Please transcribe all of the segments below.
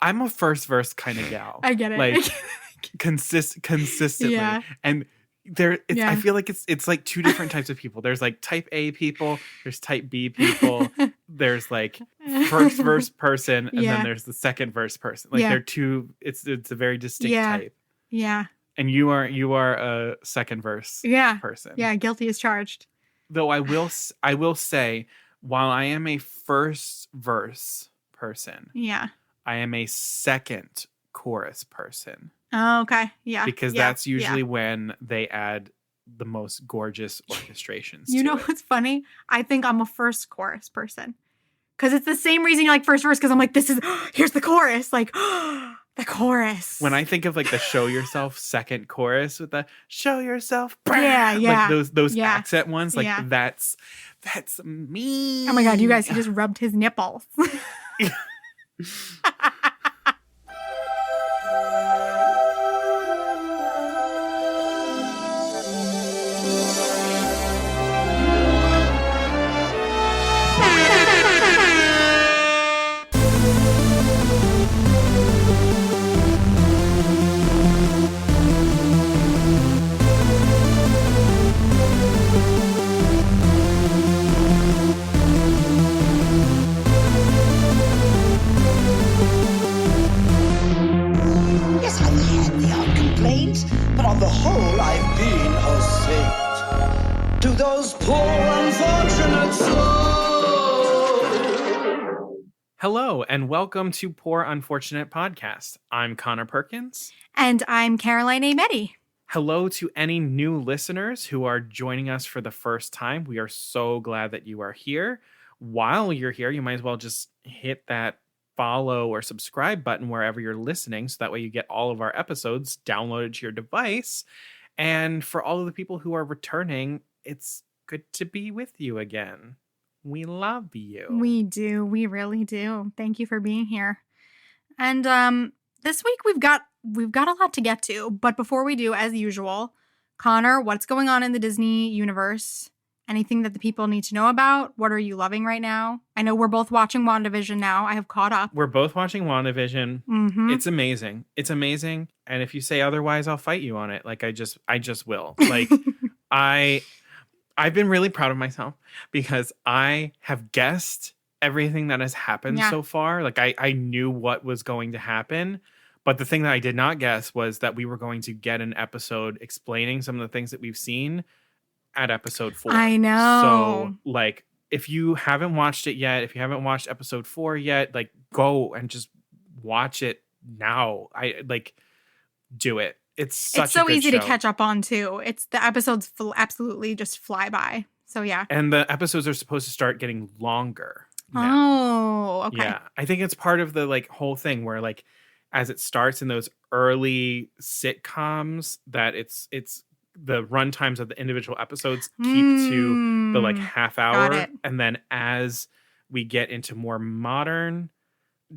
I'm a first verse kind of gal. I get it. Like consistently. Yeah. And I feel like it's like two different types of people. There's like type A people, there's type B people, there's like first verse person, and then there's the second verse person. Like they're two, it's a very distinct type. Yeah. And you are a second verse person. Yeah, guilty as charged. Though I will say, while I am a first verse person, I am a second chorus person. Oh, okay. Yeah. Because that's usually when they add the most gorgeous orchestrations. You know what's funny? I think I'm a first chorus person. Because it's the same reason you like first verse, because I'm like, here's the chorus. Like, the chorus. When I think of like the show yourself second chorus with the show yourself. Yeah. Like those accent ones. Like that's me. Oh my God, you guys, he just rubbed his nipples. But on the whole, I've been a saint to those poor unfortunate souls. Hello, and welcome to Poor Unfortunate Podcast. I'm Connor Perkins. And I'm Caroline A. Meddy. Hello to any new listeners who are joining us for the first time. We are so glad that you are here. While you're here, you might as well just hit that follow or subscribe button wherever you're listening, so that way you get all of our episodes downloaded to your device. And for all of the people who are returning, it's good to be with you again. We love you. We do. We really do. Thank you for being here. And this week we've got a lot to get to. But before we do, as usual, Connor, what's going on in the Disney universe? Anything that the people need to know about? What are you loving right now? I know we're both watching WandaVision now. I have caught up. We're both watching WandaVision. Mm-hmm. It's amazing. It's amazing. And if you say otherwise, I'll fight you on it. Like I just will. Like I've been really proud of myself because I have guessed everything that has happened so far. Like I knew what was going to happen. But the thing that I did not guess was that we were going to get an episode explaining some of the things that we've seen at episode 4. I know. So like if you haven't watched it yet, if you haven't watched episode 4 yet, like go and just watch it now. Do it. It's such so a good easy show. to catch up on too. It's the episodes absolutely just fly by. So yeah. And the episodes are supposed to start getting longer now. Oh, okay. Yeah. I think it's part of the like whole thing where like as it starts in those early sitcoms that it's the run times of the individual episodes keep to the like half hour. And then as we get into more modern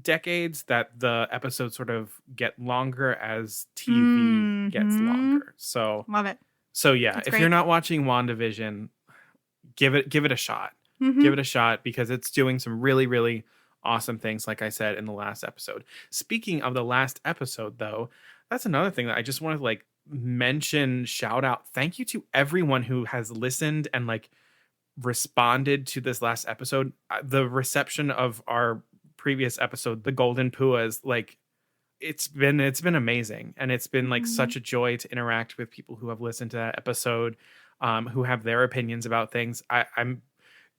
decades, that the episodes sort of get longer as TV gets longer. So love it. So yeah, That's if great. you're not watching WandaVision, give it a shot. Mm-hmm. Give it a shot because it's doing some really, really awesome things, like I said in the last episode. Speaking of the last episode, though, that's another thing that I just want to like mention, shout out. Thank you to everyone who has listened and like responded to this last episode. The reception of our previous episode, the Golden Puas, like it's been amazing, and it's been like such a joy to interact with people who have listened to that episode, who have their opinions about things. I'm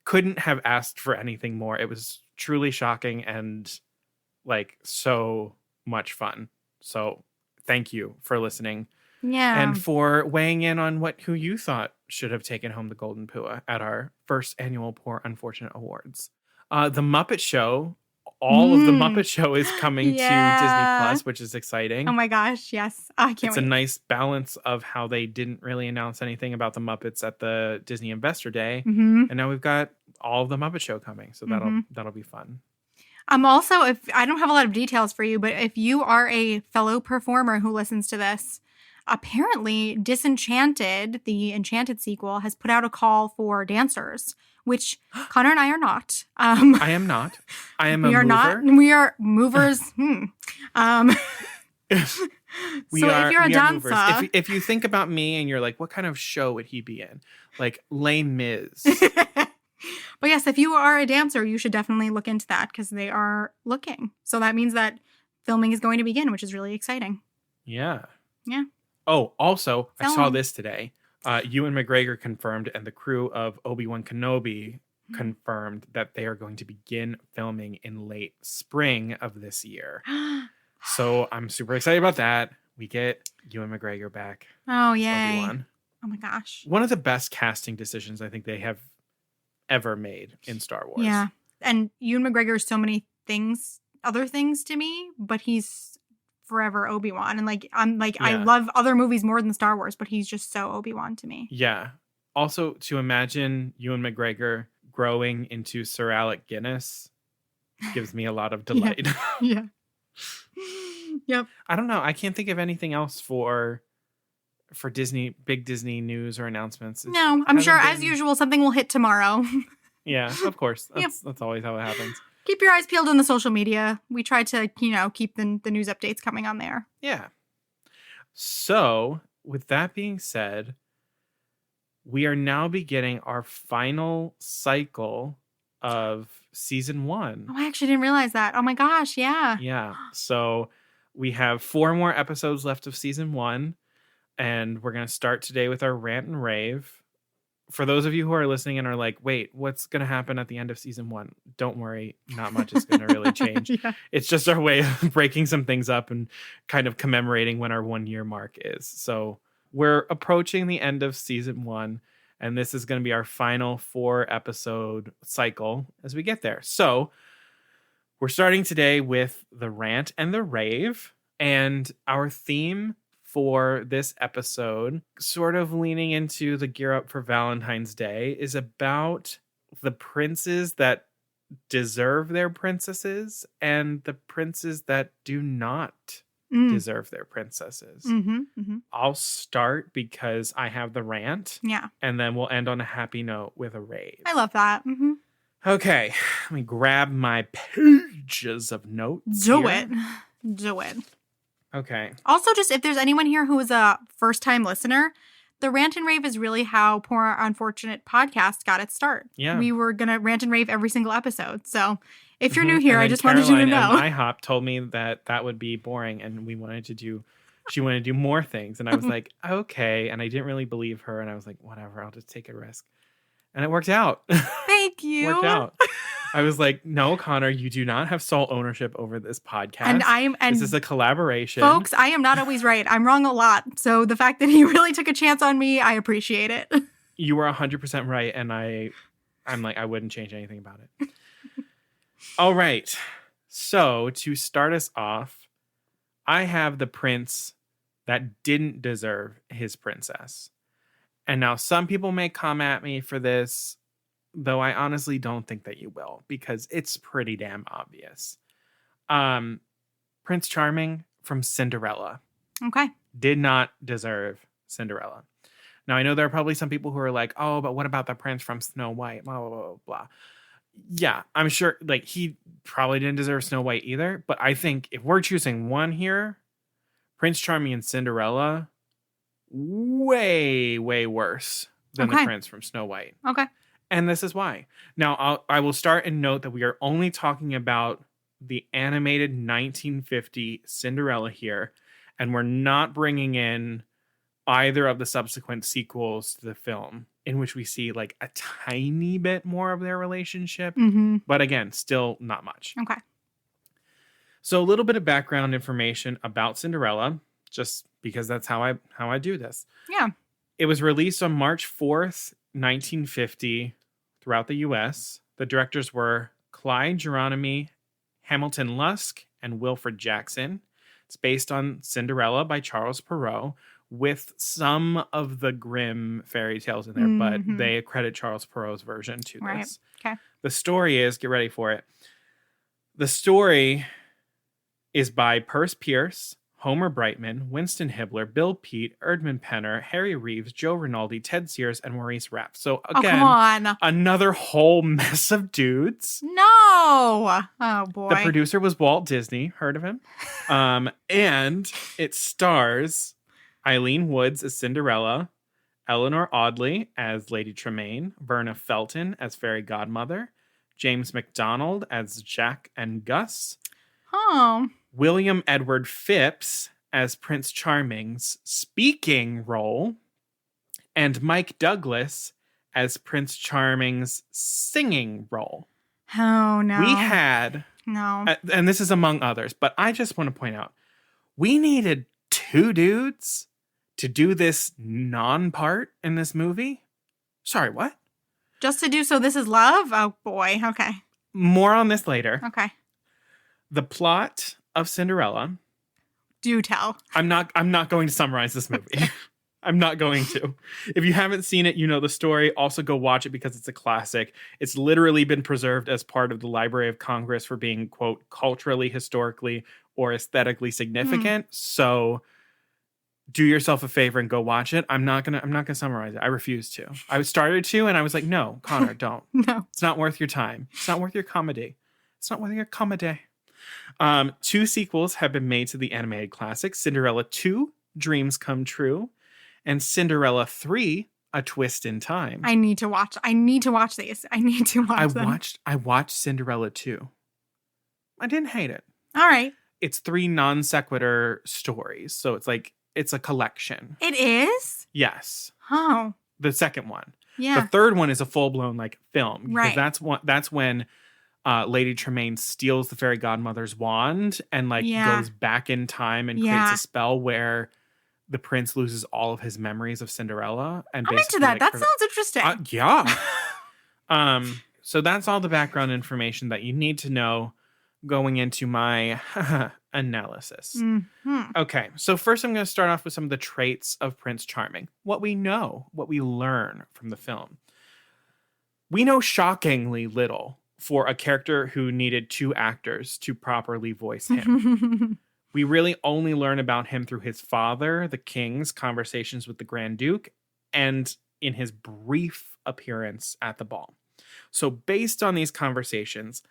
couldn't have asked for anything more. It was truly shocking and like so much fun. So thank you for listening. Yeah. And for weighing in on who you thought should have taken home the Golden Pua at our first annual Poor Unfortunate Awards. The Muppet Show, all of the Muppet Show is coming to Disney Plus, which is exciting. Oh my gosh, yes. I can't wait. It's a nice balance of how they didn't really announce anything about the Muppets at the Disney Investor Day. Mm-hmm. And now we've got all of the Muppet Show coming. So that'll be fun. Also, if I don't have a lot of details for you, but if you are a fellow performer who listens to this, apparently Disenchanted, the Enchanted sequel, has put out a call for dancers, which Connor and I are not. I am not. I am a mover. Not. We are movers. We so are, if you're a we are movers. dancer, If you think about me and you're like, what kind of show would he be in? Like Les Mis. but yes, if you are a dancer, you should definitely look into that because they are looking. So that means that filming is going to begin, which is really exciting. Yeah. Yeah. Oh, also, I saw Film. this today. Ewan McGregor confirmed, and the crew of Obi-Wan Kenobi confirmed that they are going to begin filming in late spring of this year. So I'm super excited about that. We get Ewan McGregor back. Oh, yay. Obi-Wan. Oh my gosh. One of the best casting decisions I think they have ever made in Star Wars. Yeah. And Ewan McGregor is so many other things to me, but he's forever Obi-Wan. And I love other movies more than Star Wars, but he's just so Obi-Wan to me. Yeah. Also, to imagine Ewan McGregor growing into Sir Alec Guinness gives me a lot of delight. Yeah. Yep. I don't know. I can't think of anything else for Disney, big Disney news or announcements. No, I'm sure as usual something will hit tomorrow. Yeah, of course. That's always how it happens. Keep your eyes peeled on the social media. We try to, keep the news updates coming on there. Yeah. So, with that being said, we are now beginning our final cycle of season 1. Oh, I actually didn't realize that. Oh my gosh, yeah. Yeah. So we have 4 more episodes left of season 1, and we're going to start today with our rant and rave. For those of you who are listening and are like, wait, what's going to happen at the end of season 1? Don't worry. Not much is going to really change. Yeah. It's just our way of breaking some things up and kind of commemorating when our 1-year mark is. So we're approaching the end of season 1. And this is going to be our final 4-episode cycle as we get there. So we're starting today with the rant and the rave. And our theme for this episode, sort of leaning into the gear up for Valentine's Day, is about the princes that deserve their princesses and the princes that do not deserve their princesses. I'll start because I have the rant. Yeah. And then we'll end on a happy note with a rave. I love that. Okay. Let me grab my pages of notes. Do it. Okay. Also, just if there's anyone here who is a first-time listener, the Rant and Rave is really how Poor Unfortunate Podcast got its start. Yeah. We were going to rant and rave every single episode. So if you're new here, I just wanted you to know. And IHOP told me that would be boring and she wanted to do more things. And I was like, okay. And I didn't really believe her. And I was like, whatever, I'll just take a risk. And it worked out. Thank you. Worked out. I was like, no, Connor, you do not have sole ownership over this podcast. And this is a collaboration. Folks, I am not always right. I'm wrong a lot. So the fact that he really took a chance on me, I appreciate it. You were 100% right. And I'm like, I wouldn't change anything about it. All right. So to start us off, I have the prince that didn't deserve his princess. And now some people may come at me for this, though I honestly don't think that you will, because it's pretty damn obvious. Prince Charming from Cinderella. Okay. Did not deserve Cinderella. Now, I know there are probably some people who are like, oh, but what about the prince from Snow White? Blah, blah, blah, blah. Yeah, I'm sure he probably didn't deserve Snow White either. But I think if we're choosing one here, Prince Charming and Cinderella, way, way worse than the prince from Snow White. Okay. And this is why. Now, I will start and note that we are only talking about the animated 1950 Cinderella here. And we're not bringing in either of the subsequent sequels to the film, in which we see a tiny bit more of their relationship. But again, still not much. Okay. So a little bit of background information about Cinderella, just because that's how I do this. Yeah. It was released on March 4th, 1950 throughout the U.S. The directors were Clyde Geronimi, Hamilton Lusk, and Wilfred Jackson. It's based on Cinderella by Charles Perrault, with some of the Grimm fairy tales in there, but they credit Charles Perrault's version to this. Okay. The story is, get ready for it. The story is by Perce Pierce, Homer Brightman, Winston Hibbler, Bill Peet, Erdman Penner, Harry Reeves, Joe Rinaldi, Ted Sears, and Maurice Rapp. So again, come on. another whole mess of dudes. No. Oh, boy. The producer was Walt Disney. Heard of him? And it stars Eileen Woods as Cinderella, Eleanor Audley as Lady Tremaine, Verna Felton as Fairy Godmother, James McDonald as Jack and Gus, William Edward Phipps as Prince Charming's speaking role, and Mike Douglas as Prince Charming's singing role. Oh, no. We had, and this is among others, but I just want to point out, we needed 2 dudes to do this non-part in this movie. Sorry, what? Just to do So This Is Love? Oh, boy. Okay. More on this later. Okay. The plot of Cinderella. Do tell. I'm not going to summarize this movie. I'm not going to. If you haven't seen it, you know the story. Also go watch it because it's a classic. It's literally been preserved as part of the Library of Congress for being, quote, culturally, historically, or aesthetically significant. So do yourself a favor and go watch it. I'm not gonna summarize it. I refuse to. I started to, and I was like, no, Connor, don't. No. It's not worth your time. It's not worth your comedy. It's not worth your comedy. 2 sequels have been made to the animated classic: Cinderella 2, Dreams Come True, and Cinderella 3, A Twist in Time. I need to watch these. I need to watch them. I watched Cinderella 2. I didn't hate it. All right. It's 3 non sequitur stories, so it's a collection. It is? Yes. Oh. The second one. Yeah. The third one is a full blown film. Right. Because that's when Lady Tremaine steals the fairy godmother's wand and goes back in time and creates a spell where the prince loses all of his memories of Cinderella. And I'm into that. That sounds interesting. Yeah. So that's all the background information that you need to know going into my analysis. Mm-hmm. Okay, so first I'm going to start off with some of the traits of Prince Charming. What we know, what we learn from the film. We know shockingly little for a character who needed 2 actors to properly voice him. We really only learn about him through his father, the king's conversations with the Grand Duke, and in his brief appearance at the ball. So based on these conversations,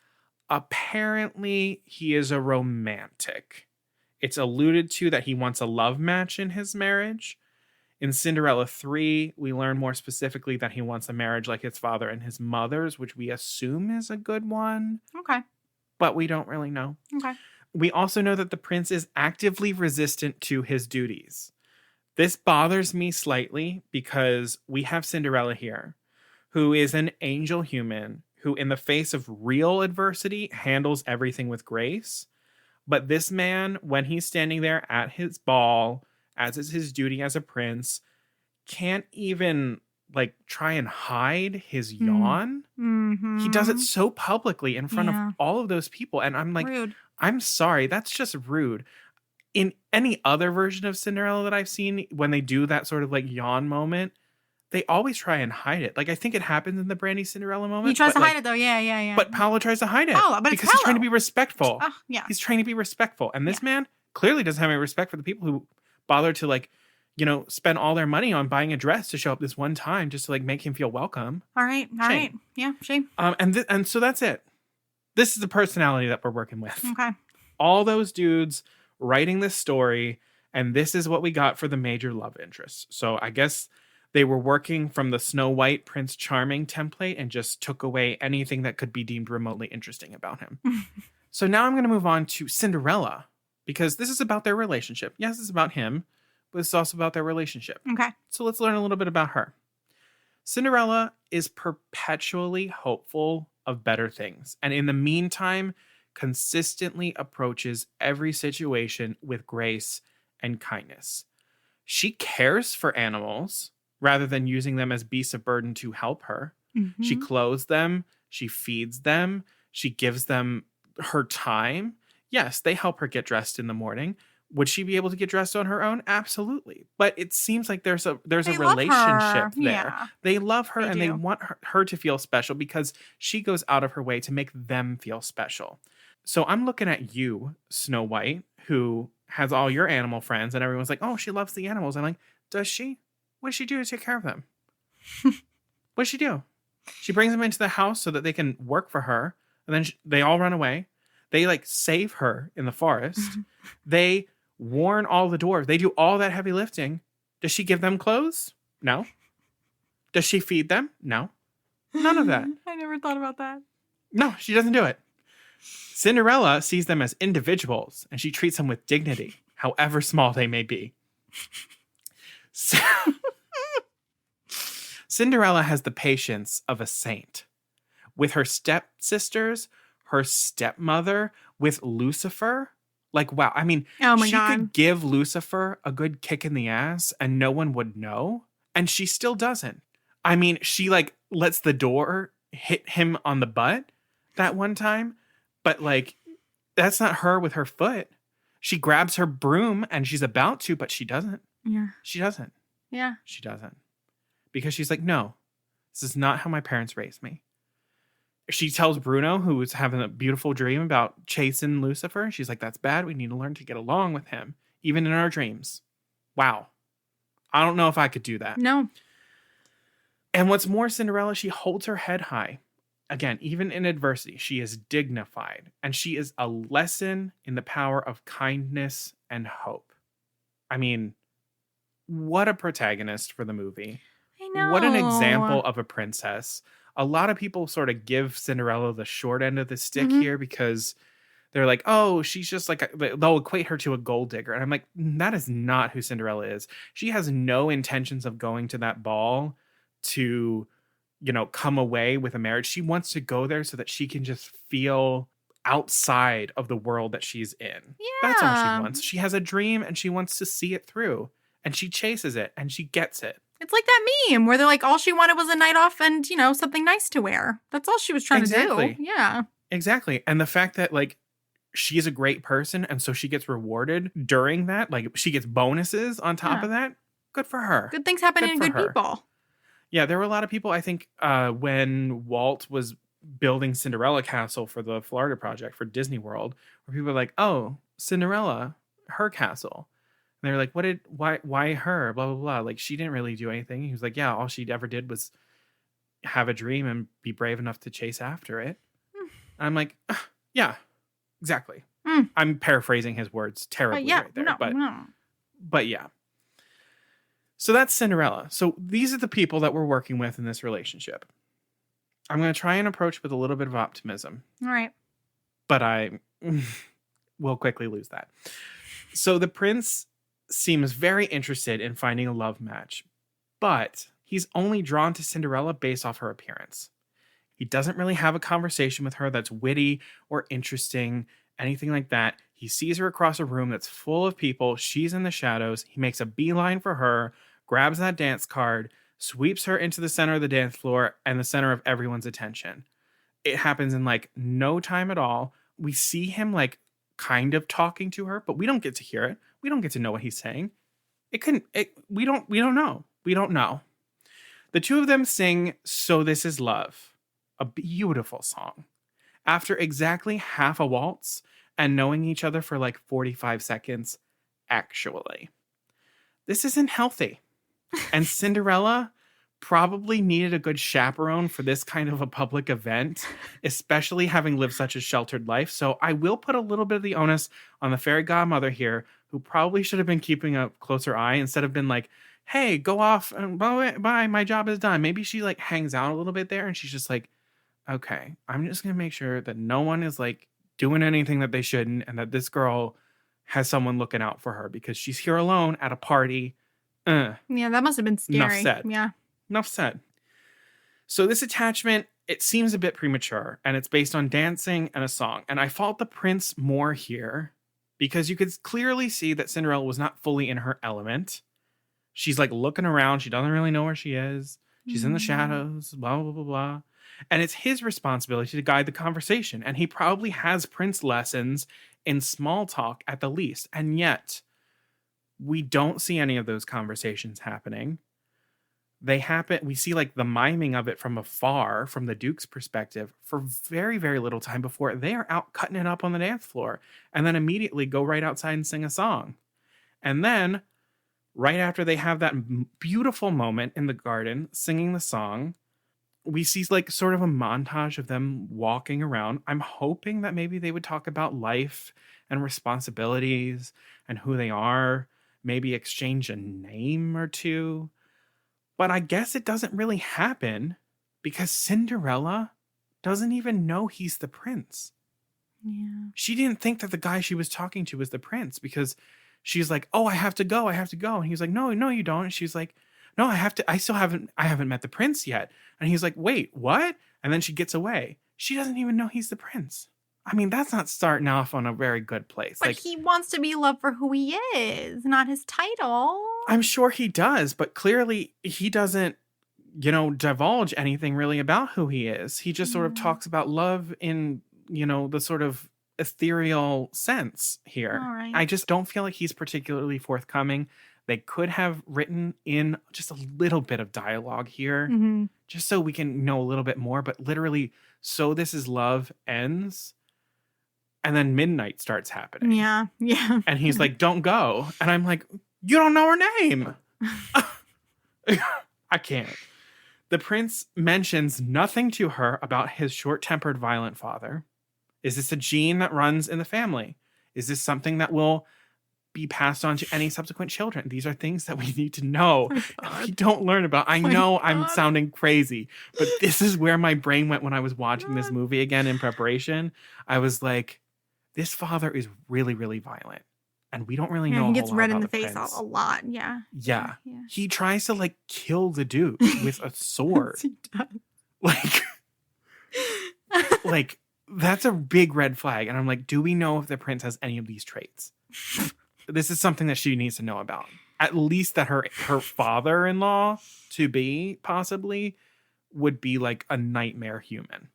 apparently he is a romantic. It's alluded to that he wants a love match in his marriage. In Cinderella 3, we learn more specifically that he wants a marriage like his father and his mother's, which we assume is a good one. Okay. But we don't really know. Okay. We also know that the prince is actively resistant to his duties. This bothers me slightly because we have Cinderella here, who is an angel human who, in the face of real adversity, handles everything with grace. But this man, when he's standing there at his ball, as is his duty as a prince, can't even try and hide his yawn. Mm-hmm. He does it so publicly in front of all of those people. And I'm like, rude. I'm sorry, that's just rude. In any other version of Cinderella that I've seen, when they do that sort of yawn moment, they always try and hide it. I think it happens in the Brandy Cinderella moment. He tries to hide it though. Yeah. But Paolo tries to hide it. Paolo, but because he's trying to be respectful. Yeah. He's trying to be respectful. And this man clearly doesn't have any respect for the people who bother to spend all their money on buying a dress to show up this one time just to make him feel welcome. All right. Yeah, shame. And so that's it. This is the personality that we're working with. Okay. All those dudes writing this story, and this is what we got for the major love interests. So I guess they were working from the Snow White Prince Charming template and just took away anything that could be deemed remotely interesting about him. So now I'm going to move on to Cinderella, because this is about their relationship. Yes, it's about him, but it's also about their relationship. Okay. So let's learn a little bit about her. Cinderella is perpetually hopeful of better things, and in the meantime, consistently approaches every situation with grace and kindness. She cares for animals rather than using them as beasts of burden to help her. Mm-hmm. She clothes them, she feeds them, she gives them her time. Yes, they help her get dressed in the morning. Would she be able to get dressed on her own? Absolutely. But it seems like there's a relationship there. Yeah. They love her and do. they want her to feel special because she goes out of her way to make them feel special. So I'm looking at you, Snow White, who has all your animal friends, and everyone's like, oh, she loves the animals. I'm like, does she? What does she do to take care of them? What does she do? She brings them into the house so that they can work for her, and then they all run away. They like save her in the forest. They warn all the dwarves. They do all that heavy lifting. Does she give them clothes? No. Does she feed them? No. None of that. I never thought about that. No, she doesn't do it. Cinderella sees them as individuals, and she treats them with dignity, however small they may be. So, Cinderella has the patience of a saint. With her stepsisters, her stepmother, with Lucifer. Like, wow. I mean, Oh my she God. could give Lucifer a good kick in the ass and no one would know. And she still doesn't. I mean, she like lets the door hit him on the butt that one time. But like, that's not her with her foot. She grabs her broom and she's about to, but she doesn't. Yeah. She doesn't. Yeah. She doesn't. Because she's like, no, this is not how my parents raised me. She tells Bruno, who is having a beautiful dream about chasing Lucifer. She's like, that's bad. We need to learn to get along with him, even in our dreams. Wow. I don't know if I could do that. No. And what's more, Cinderella, she holds her head high. Again, even in adversity, she is dignified. And she is a lesson in the power of kindness and hope. I mean, what a protagonist for the movie. I know. What an example of a princess. A lot of people sort of give Cinderella the short end of the stick here because they're like, oh, she's just like, they'll equate her to a gold digger. And I'm like, that is not who Cinderella is. She has no intentions of going to that ball to, you know, come away with a marriage. She wants to go there so that she can just feel outside of the world that she's in. Yeah. That's all she wants. She has a dream and she wants to see it through. And she chases it and she gets it. It's like that meme where they're like, all she wanted was a night off and, you know, something nice to wear. That's all she was trying to do. Yeah. Exactly. And the fact that, like, she's a great person and so she gets rewarded during that, like, she gets bonuses on top of that. Good for her. Good things happen in for good her. people. Yeah, there were a lot of people, I think, when Walt was building Cinderella Castle for the Florida project for Disney World, where people were like, oh, Cinderella, her castle. And they were like, why her? Blah, blah, blah. Like, she didn't really do anything. He was like, yeah, all she ever did was have a dream and be brave enough to chase after it. I'm like, yeah, exactly. I'm paraphrasing his words terribly right there. But yeah. So that's Cinderella. So these are the people that we're working with in this relationship. I'm going to try and approach with a little bit of optimism. All right. But I will quickly lose that. So the prince seems very interested in finding a love match, but he's only drawn to Cinderella based off her appearance. He doesn't really have a conversation with her that's witty or interesting, anything like that. He sees her across a room that's full of people. She's in the shadows. He makes a beeline for her, grabs that dance card, sweeps her into the center of the dance floor and the center of everyone's attention. It happens in like no time at all. We see him like kind of talking to her, but we don't get to hear it. We don't get to know what he's saying. We don't know. We don't know. The two of them sing So This Is Love, a beautiful song. After exactly half a waltz and knowing each other for like 45 seconds, actually. This isn't healthy. And Cinderella probably needed a good chaperone for this kind of a public event, especially having lived such a sheltered life. So I will put a little bit of the onus on the fairy godmother here, who probably should have been keeping a closer eye instead of been like, hey, go off and bye, my job is done. Maybe she like hangs out a little bit there and she's just like, okay, I'm just going to make sure that no one is like doing anything that they shouldn't and that this girl has someone looking out for her because she's here alone at a party. Yeah, that must have been scary. Enough said. Yeah. Enough said. So this attachment, it seems a bit premature, and it's based on dancing and a song. And I fault the prince more here because you could clearly see that Cinderella was not fully in her element. She's like looking around. She doesn't really know where she is. She's in the shadows, blah, blah, blah, blah. And it's his responsibility to guide the conversation. And he probably has prince lessons in small talk at the least. And yet, we don't see any of those conversations happening. we see like the miming of it from afar, from the Duke's perspective, for very, very little time before they are out cutting it up on the dance floor, and then immediately go right outside and sing a song. And then right after they have that beautiful moment in the garden singing the song, we see like sort of a montage of them walking around. I'm hoping that maybe they would talk about life and responsibilities and who they are, maybe exchange a name or two. But I guess it doesn't really happen because Cinderella doesn't even know he's the prince. Yeah. She didn't think that the guy she was talking to was the prince because she's like, oh, I have to go. And he's like, no, you don't. And she's like, no, I haven't met the prince yet. And he's like, wait, what? And then she gets away. She doesn't even know he's the prince. I mean, that's not starting off on a very good place. But like, he wants to be loved for who he is, not his title. I'm sure he does, but clearly he doesn't, divulge anything really about who he is. He just sort of talks about love in, the sort of ethereal sense here. All right. I just don't feel like he's particularly forthcoming. They could have written in just a little bit of dialogue here, just so we can know a little bit more. But literally, So This Is Love ends, and then midnight starts happening. Yeah. And he's like, don't go. And I'm like, you don't know her name. I can't. The prince mentions nothing to her about his short-tempered, violent father. Is this a gene that runs in the family? Is this something that will be passed on to any subsequent children? These are things that we need to know. We don't learn about. I know I'm sounding crazy, but this is where my brain went when I was watching this movie again in preparation. I was like, this father is really, really violent. And we don't really know. He gets red in the face a lot. Yeah. He tries to like kill the Duke with a sword. Yes, he does. Like that's a big red flag. And I'm like, do we know if the prince has any of these traits? This is something that she needs to know about. At least that her father-in-law to be possibly would be like a nightmare human.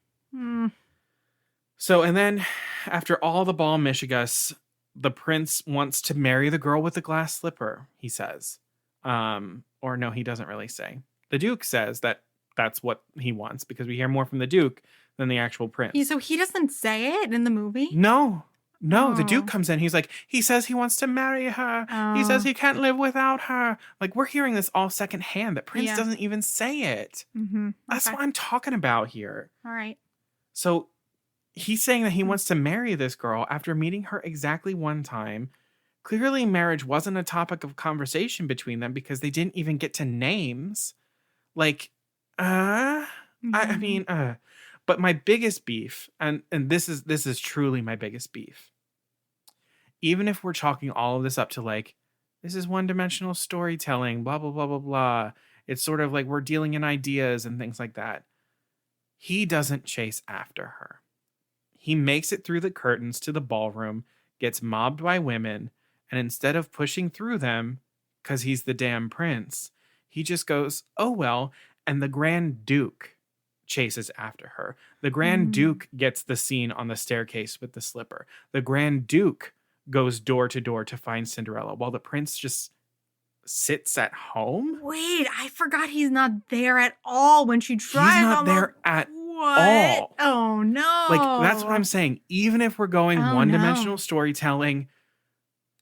So, and then after all the ball mishigas, the prince wants to marry the girl with the glass slipper, he says. Or no, he doesn't really say. The Duke says that that's what he wants because we hear more from the Duke than the actual prince. So he doesn't say it in the movie? No, the Duke comes in. He's like, he says he wants to marry her. He says he can't live without her. Like, we're hearing this all secondhand. The prince doesn't even say it. That's what I'm talking about here. All right. So he's saying that he wants to marry this girl after meeting her exactly one time. Clearly, marriage wasn't a topic of conversation between them because they didn't even get to names. Like, I mean, but my biggest beef, and this is truly my biggest beef. Even if we're chalking all of this up to like, this is one-dimensional storytelling, blah, blah, blah, blah, blah. It's sort of like we're dealing in ideas and things like that. He doesn't chase after her. He makes it through the curtains to the ballroom, gets mobbed by women, and instead of pushing through them, because he's the damn prince, he just goes, oh well, and the Grand Duke chases after her. The Grand Duke gets the scene on the staircase with the slipper. The Grand Duke goes door to door to find Cinderella, while the prince just sits at home. Wait, I forgot he's not there at all when she drives. He's not there at all. Oh no. Like, that's what I'm saying. Even if we're going one-dimensional storytelling,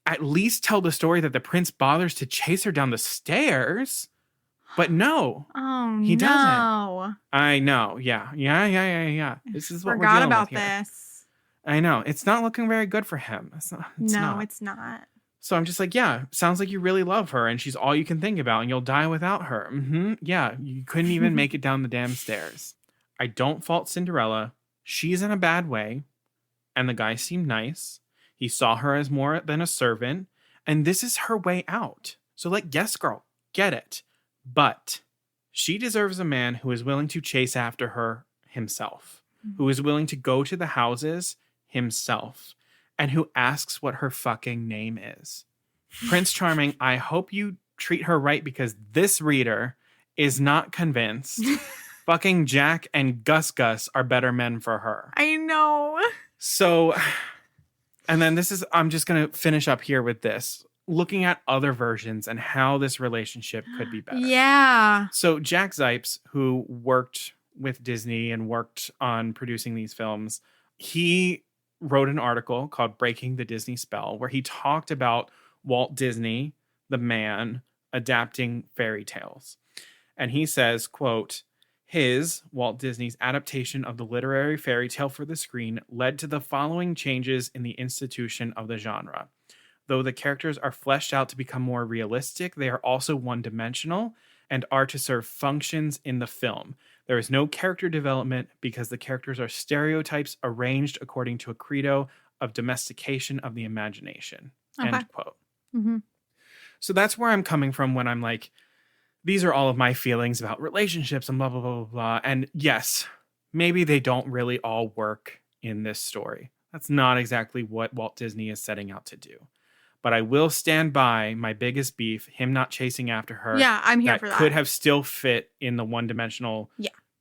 at least tell the story that the prince bothers to chase her down the stairs. But no. He doesn't. I know. Yeah. This is what we're dealing with here. This. I know. It's not looking very good for him. It's not. So I'm just like, yeah, sounds like you really love her and she's all you can think about and you'll die without her. Yeah, you couldn't even make it down the damn stairs. I don't fault Cinderella. She's in a bad way. And the guy seemed nice. He saw her as more than a servant. And this is her way out. So like, yes, girl, get it. But she deserves a man who is willing to chase after her himself. Who is willing to go to the houses himself. And who asks what her fucking name is. Prince Charming, I hope you treat her right because this reader is not convinced. Fucking Jack and Gus are better men for her. I know. So, and then I'm just going to finish up here with this. looking at other versions and how this relationship could be better. Yeah. So Jack Zipes, who worked with Disney and worked on producing these films, he wrote an article called Breaking the Disney Spell, where he talked about Walt Disney, the man, adapting fairy tales. And he says, quote, Walt Disney's adaptation of the literary fairy tale for the screen led to the following changes in the institution of the genre. Though the characters are fleshed out to become more realistic, they are also one-dimensional and are to serve functions in the film. There is no character development because the characters are stereotypes arranged according to a credo of domestication of the imagination. Okay. End quote. Mm-hmm. So that's where I'm coming from when I'm like, these are all of my feelings about relationships and blah, blah, blah, blah, blah. And yes, maybe they don't really all work in this story. That's not exactly what Walt Disney is setting out to do. But I will stand by my biggest beef, him not chasing after her. Yeah, I'm here for that. Could have still fit in the one-dimensional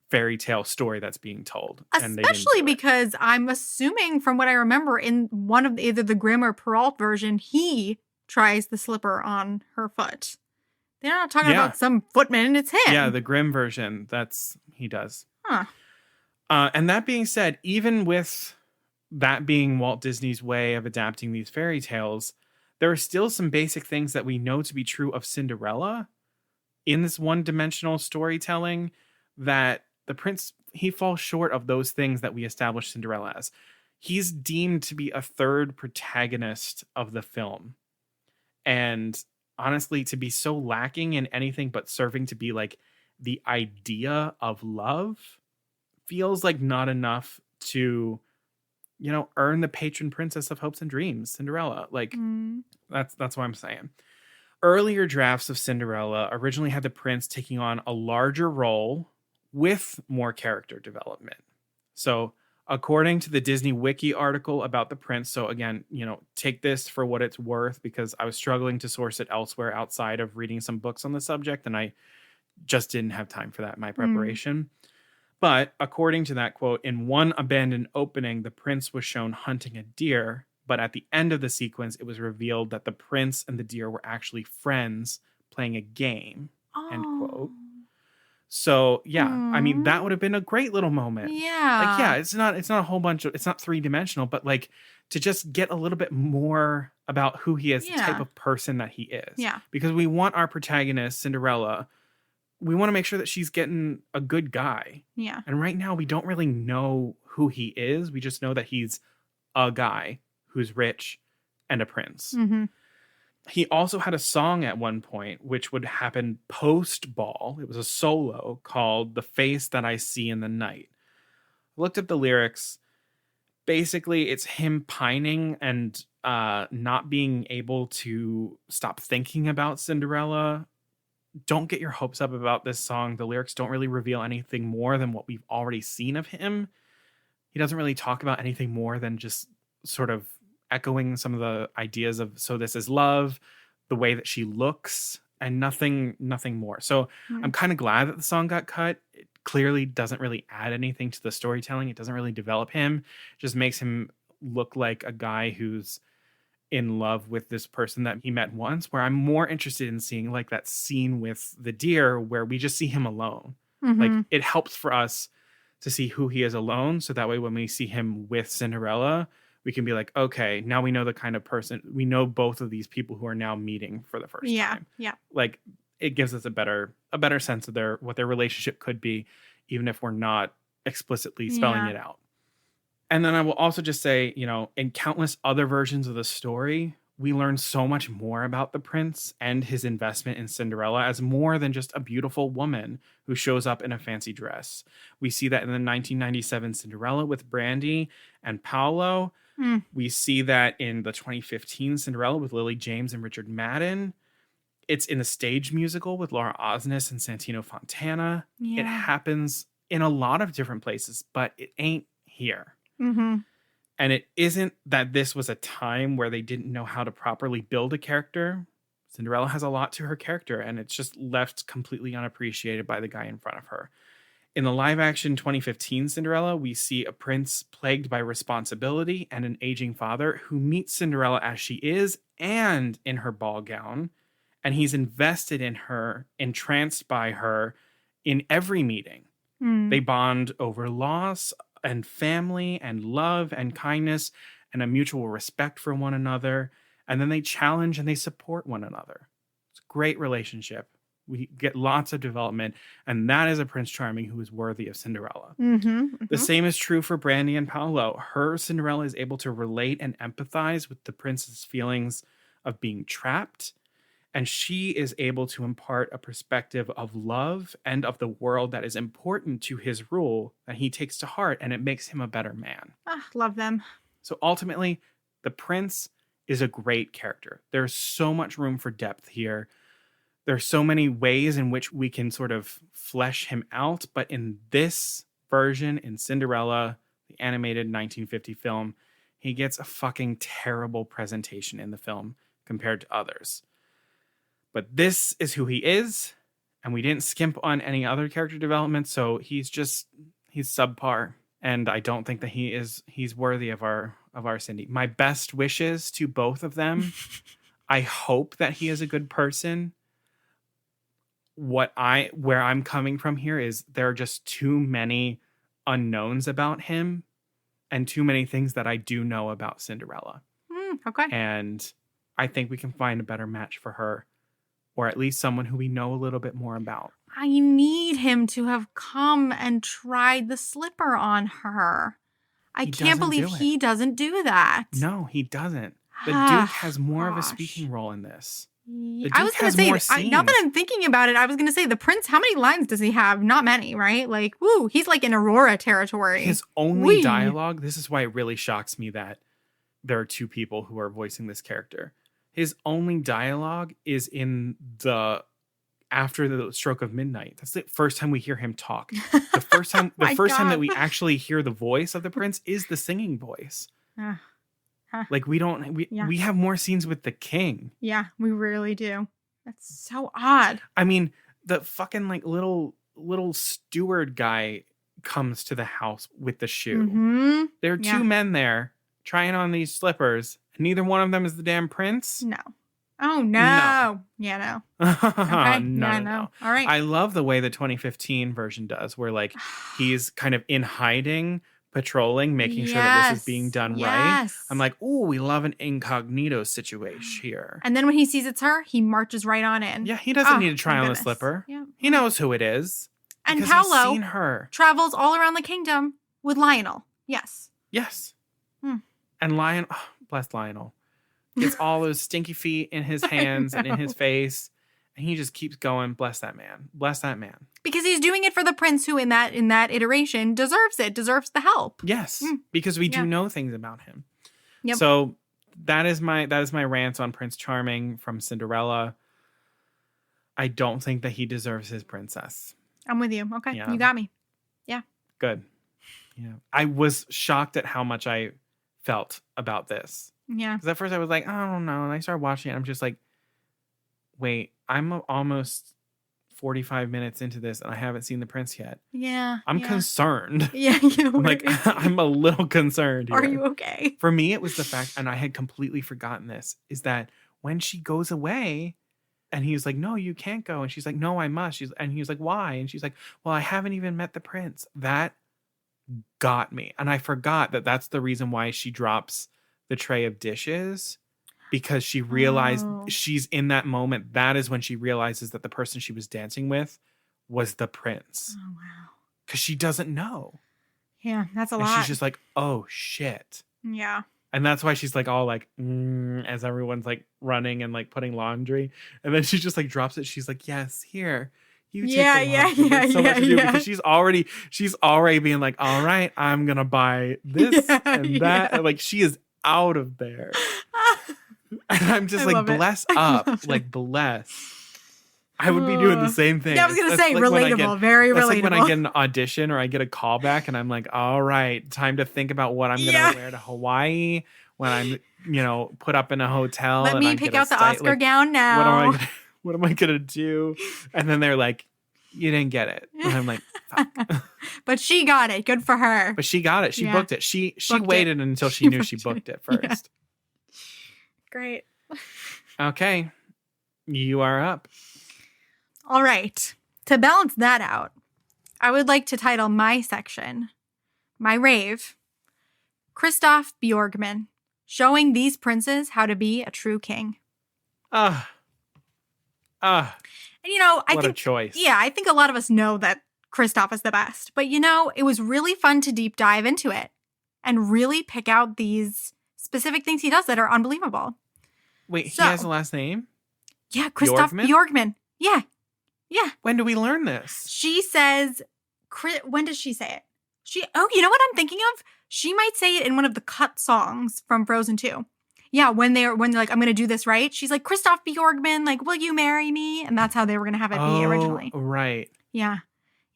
fairy tale story that's being told. Especially because I'm assuming from what I remember in one of either the Grimm or Perrault version, he tries the slipper on her foot. They're not talking about some footman, it's him. Yeah, the Grimm version, he does. Huh. And that being said, even with that being Walt Disney's way of adapting these fairy tales, there are still some basic things that we know to be true of Cinderella in this one-dimensional storytelling that the prince, he falls short of those things that we established Cinderella as. He's deemed to be a third protagonist of the film. And honestly, to be so lacking in anything but serving to be like the idea of love feels like not enough to, earn the patron princess of hopes and dreams, Cinderella. Like, that's what I'm saying. Earlier drafts of Cinderella originally had the prince taking on a larger role with more character development. So according to the Disney Wiki article about the prince, so again, take this for what it's worth because I was struggling to source it elsewhere outside of reading some books on the subject, and I just didn't have time for that in my preparation. But according to that quote, in one abandoned opening, the prince was shown hunting a deer, but at the end of the sequence, it was revealed that the prince and the deer were actually friends playing a game, end quote. So yeah, I mean, that would have been a great little moment. Yeah. Like, yeah, it's not a whole bunch of, it's not three-dimensional, but like to just get a little bit more about who he is, the type of person that he is. Yeah. Because we want our protagonist, Cinderella, we want to make sure that she's getting a good guy. Yeah. And right now we don't really know who he is. We just know that he's a guy who's rich and a prince. Mm-hmm. He also had a song at one point, which would happen post-ball. It was a solo called The Face That I See in the Night. I looked up the lyrics. Basically, it's him pining and not being able to stop thinking about Cinderella. Don't get your hopes up about this song. The lyrics don't really reveal anything more than what we've already seen of him. He doesn't really talk about anything more than just sort of echoing some of the ideas of so this is love, the way that she looks, and nothing more. So I'm kind of glad that the song got cut. It clearly doesn't really add anything to the storytelling. It doesn't really develop him. It just makes him look like a guy who's in love with this person that he met once, where I'm more interested in seeing like that scene with the deer where we just see him alone. Like it helps for us to see who he is alone. So that way, when we see him with Cinderella, we can be like, okay, now we know the kind of person, we know both of these people who are now meeting for the first time. Yeah. Like it gives us a better sense of what their relationship could be, even if we're not explicitly spelling it out. And then I will also just say, in countless other versions of the story, we learn so much more about the prince and his investment in Cinderella as more than just a beautiful woman who shows up in a fancy dress. We see that in the 1997 Cinderella with Brandy and Paolo. We see that in the 2015 Cinderella with Lily James and Richard Madden. It's in the stage musical with Laura Osnes and Santino Fontana. Yeah. It happens in a lot of different places, but it ain't here. Mm-hmm. And it isn't that this was a time where they didn't know how to properly build a character. Cinderella has a lot to her character, and it's just left completely unappreciated by the guy in front of her. In the live-action 2015 Cinderella, we see a prince plagued by responsibility and an aging father who meets Cinderella as she is and in her ball gown. And he's invested in her, entranced by her in every meeting. They bond over loss and family and love and kindness and a mutual respect for one another. And then they challenge and they support one another. It's a great relationship. We get lots of development. And that is a Prince Charming who is worthy of Cinderella. The same is true for Brandy and Paolo. Her Cinderella is able to relate and empathize with the prince's feelings of being trapped. And she is able to impart a perspective of love and of the world that is important to his rule that he takes to heart, and it makes him a better man. Love them. So ultimately, the prince is a great character. There's so much room for depth here. There's so many ways in which we can sort of flesh him out, but in this version, in Cinderella, the animated 1950 film, he gets a fucking terrible presentation in the film compared to others. But this is who he is, and we didn't skimp on any other character development, so he's subpar, and I don't think that he's worthy of our Cindy. My best wishes to both of them. I hope that he is a good person. Where I'm coming from here is there are just too many unknowns about him and too many things that I do know about Cinderella. Okay. And I think we can find a better match for her. Or at least someone who we know a little bit more about. I need him to have come and tried the slipper on her. I can't believe he doesn't do that. No, he doesn't. The Duke has more of a speaking role in this. I was going to say, now that I'm thinking about it, I was going to say the prince, how many lines does he have? Not many, right? Like, woo, he's like in Aurora territory. His only dialogue, this is why it really shocks me that there are two people who are voicing this character. His only dialogue is in after the stroke of midnight. That's the first time we hear him talk. The first time that we actually hear the voice of the prince is the singing voice. Like we have more scenes with the king. Yeah, we really do. That's so odd. I mean, the fucking like little steward guy comes to the house with the shoe. There are two men there trying on these slippers. Neither one of them is the damn prince? No. Oh, no. Yeah, no. Okay. No. All right. I love the way the 2015 version does, where like he's kind of in hiding, patrolling, making sure that this is being done right. I'm like, ooh, we love an incognito situation here. And then when he sees it's her, he marches right on in. Yeah, he doesn't need to try on the slipper. Yeah. He knows who it is. And Paolo he's seen her. Travels all around the kingdom with Lionel. Yes. And bless Lionel. Gets all those stinky feet in his hands and in his face. And he just keeps going. Bless that man. Because he's doing it for the prince who in that iteration deserves the help. Yes. Because we do know things about him. Yep. So that is my rant on Prince Charming from Cinderella. I don't think that he deserves his princess. I'm with you. Okay. Yeah. You got me. Yeah. Good. Yeah. I was shocked at how much I felt about this. Yeah. Because at first I was like, I don't know. And I started watching it. And I'm just like, wait, I'm almost 45 minutes into this and I haven't seen the prince yet. Yeah. I'm concerned. Yeah. I'm like, I'm a little concerned here. Are you okay? For me, it was the fact, and I had completely forgotten this, is that when she goes away and he's like, no, you can't go. And she's like, no, I must. And he's like, why? And she's like, well, I haven't even met the prince. That got me. And I forgot that that's the reason why she drops the tray of dishes, because she realized she's in that moment. That is when she realizes that the person she was dancing with was the prince. Oh, wow. Because she doesn't know. Yeah, that's a lot. And she's just like, oh, shit. Yeah. And that's why she's like all like, as everyone's like running and like putting laundry. And then she just like drops it. She's like, yes, here. You take the laundry. Because she's already being like, all right, I'm going to buy this and that. And like, she is out of there. And I'm just like, bless up. Like, bless. I would be doing the same thing. Yeah, I was going to say, like relatable. Very relatable. Like when I get an audition or I get a call back and I'm like, all right, time to think about what I'm going to wear to Hawaii when I'm, put up in a hotel. Let me pick out the Oscar gown now. What am I going to do? And then they're like, you didn't get it. And I'm like, fuck. But she got it. Good for her. But she got it. She booked it. She waited until she knew she booked it first. Yeah. Great. Okay. You are up. All right. To balance that out, I would like to title my section, my rave, Kristoff Bjorgmann, showing these princes how to be a true king. And And, you know, I what think, a choice. yeah, I think a lot of us know that Kristoff is the best. But, you know, it was really fun to deep dive into it and really pick out these specific things he does that are unbelievable. Wait, So- he has a last name? Yeah, Kristoff Bjorgmann? Bjorgmann. Yeah. Yeah. When do we learn this? She says, when does she say it? You know what I'm thinking of? She might say it in one of the cut songs from Frozen 2. Yeah, when they're like, I'm going to do this right. She's like, Kristoff Bjorgmann, like, will you marry me? And that's how they were going to have it be originally. Right. Yeah.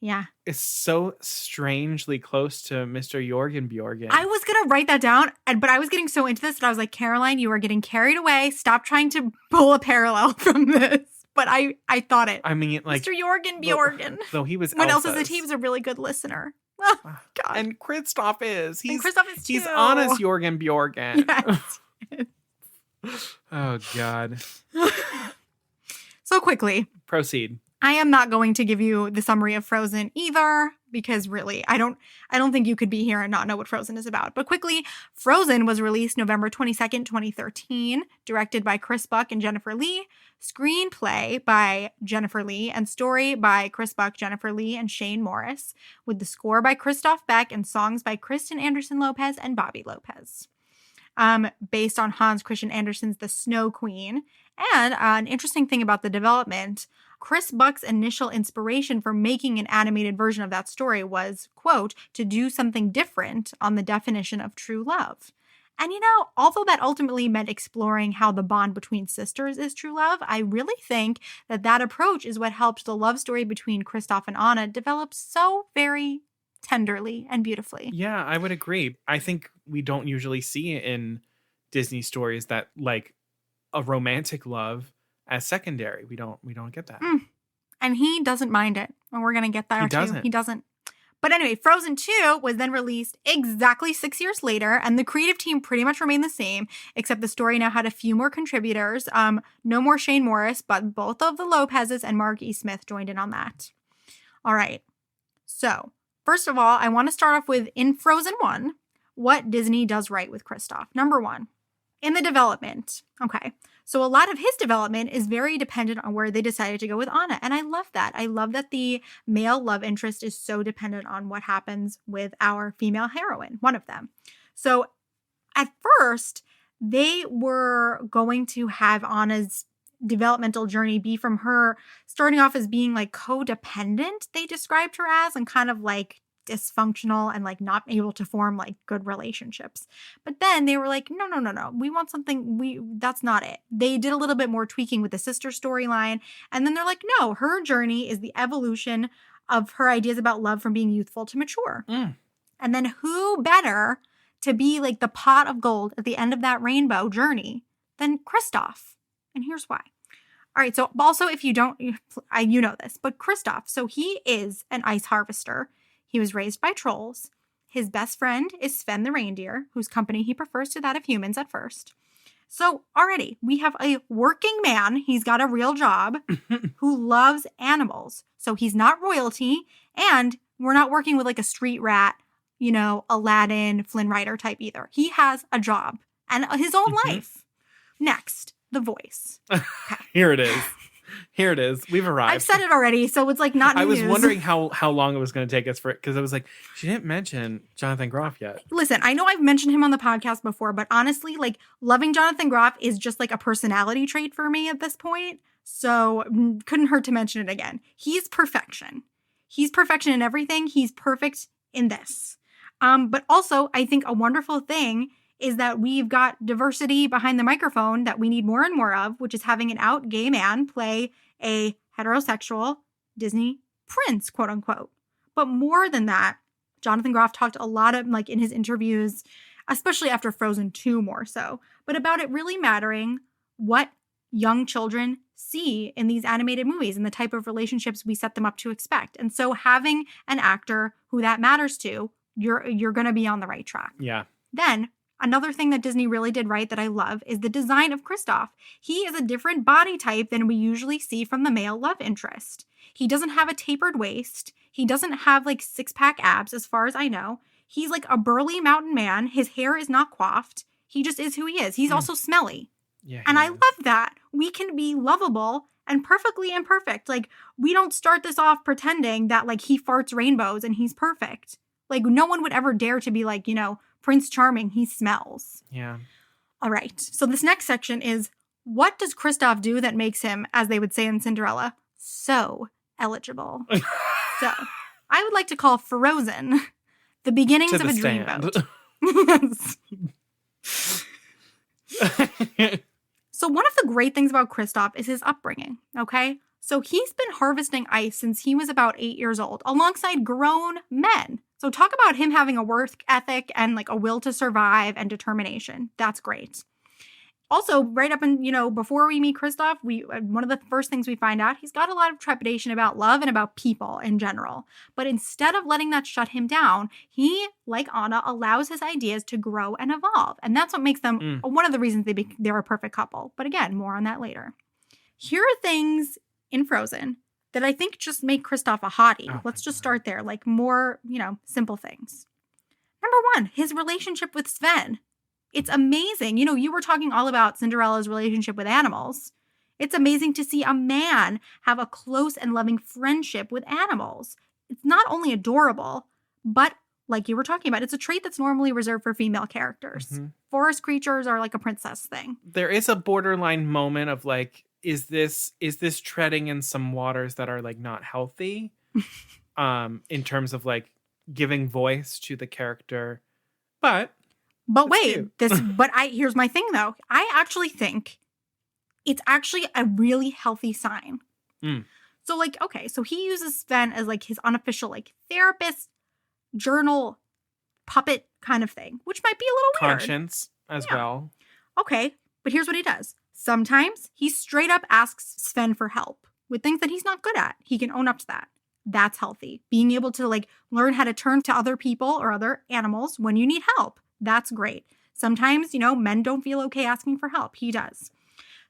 Yeah. It's so strangely close to Mr. Jorgen Bjorgen. I was going to write that down, but I was getting so into this that I was like, Caroline, you are getting carried away. Stop trying to pull a parallel from this. But I thought it. I mean, like, Mr. Jorgen Bjorgen. though he was What else is Elsa's. it? He was a really good listener. Oh, God. And Kristoff is. And Kristoff is He's too. honest Jorgen Bjorgen. Yes. Oh, God. So quickly, Proceed. I am not going to give you the summary of Frozen either, because really, I don't think you could be here and not know what Frozen is about. But quickly, Frozen was released November 22nd, 2013, directed by Chris Buck and Jennifer Lee, screenplay by Jennifer Lee, and story by Chris Buck, Jennifer Lee, and Shane Morris, with the score by Kristoff Beck and songs by Kristen Anderson Lopez and Bobby Lopez. Based on Hans Christian Andersen's The Snow Queen. And an interesting thing about the development, Chris Buck's initial inspiration for making an animated version of that story was, quote, to do something different on the definition of true love. And, you know, although that ultimately meant exploring how the bond between sisters is true love, I really think that approach is what helped the love story between Kristoff and Anna develop so very tenderly and beautifully. Yeah, I would agree. I think we don't usually see in Disney stories that, like, a romantic love as secondary. We don't get that. And he doesn't mind it. And we're going to get there He too. doesn't. He doesn't. But anyway, Frozen 2 was then released exactly 6 years later, and the creative team pretty much remained the same, except the story now had a few more contributors. No more Shane Morris, but both of the Lopez's and Mark E. Smith joined in on that. All right. So, first of all, I want to start off with, in Frozen 1, what Disney does right with Kristoff. Number 1, in the development. Okay. So a lot of his development is very dependent on where they decided to go with Anna. And I love that. I love that the male love interest is so dependent on what happens with our female heroine, one of them. So at first, they were going to have Anna's developmental journey be from her starting off as being like codependent, they described her as, and kind of like dysfunctional and like not able to form like good relationships. But then they were like, no. We want something, that's not it. They did a little bit more tweaking with the sister storyline. And then they're like, no, her journey is the evolution of her ideas about love from being youthful to mature. And then who better to be like the pot of gold at the end of that rainbow journey than Kristoff? And here's why. All right. So also, if you don't, you know this, but Kristoff, so he is an ice harvester. He was raised by trolls. His best friend is Sven the reindeer, whose company he prefers to that of humans at first. So already we have a working man. He's got a real job who loves animals. So he's not royalty. And we're not working with like a street rat, you know, Aladdin, Flynn Rider type either. He has a job and his own life. Next, the voice. Okay. Here it is. Here it is. We've arrived. I've said it already, so it's like not new I was news. wondering how long it was going to take us for it, because I was like, she didn't mention Jonathan Groff yet. Listen, I know I've mentioned him on the podcast before, but honestly, like, loving Jonathan Groff is just like a personality trait for me at this point. So couldn't hurt to mention it again. He's perfection. He's perfection in everything. He's perfect in this. But also, I think a wonderful thing is that we've got diversity behind the microphone that we need more and more of, which is having an out gay man play a heterosexual Disney prince, quote unquote. But more than that, Jonathan Groff talked a lot of, like in his interviews, especially after Frozen 2 more so, but about it really mattering what young children see in these animated movies and the type of relationships we set them up to expect. And so having an actor who that matters to, you're going to be on the right track. Yeah. Then Another thing that Disney really did right that I love is the design of Kristoff. He is a different body type than we usually see from the male love interest. He doesn't have a tapered waist. He doesn't have like six-pack abs as far as I know. He's like a burly mountain man. His hair is not coiffed. He just is who he is. He's also smelly. Yeah, and I love that. We can be lovable and perfectly imperfect. Like, we don't start this off pretending that like he farts rainbows and he's perfect. Like, no one would ever dare to be like, Prince Charming, he smells. Yeah. All right. So this next section is, what does Kristoff do that makes him, as they would say in Cinderella, so eligible? So I would like to call Frozen the beginnings of a dreamboat. Yes. So one of the great things about Kristoff is his upbringing, okay? So he's been harvesting ice since he was about 8 years old, alongside grown men. So talk about him having a work ethic and like a will to survive and determination. That's great. Also, right up in, before we meet Kristoff, one of the first things we find out, he's got a lot of trepidation about love and about people in general. But instead of letting that shut him down, he, like Anna, allows his ideas to grow and evolve. And that's what makes them one of the reasons they're a perfect couple. But again, more on that later. Here are things in Frozen that I think just make Kristoff a hottie. Oh, Let's just start there, like more, simple things. Number one, his relationship with Sven. It's amazing. You were talking all about Cinderella's relationship with animals. It's amazing to see a man have a close and loving friendship with animals. It's not only adorable, but like you were talking about, it's a trait that's normally reserved for female characters. Mm-hmm. Forest creatures are like a princess thing. There is a borderline moment of like, is this treading in some waters that are like not healthy? In terms of like giving voice to the character. But wait, here's my thing though. I actually think it's actually a really healthy sign. So like, okay, so he uses Sven as like his unofficial like therapist, journal, puppet kind of thing, which might be a little weird. Conscience as well. Okay, but here's what he does. Sometimes he straight up asks Sven for help with things that he's not good at. He can own up to that. That's healthy. Being able to like learn how to turn to other people or other animals when you need help. That's great. Sometimes, men don't feel okay asking for help. He does.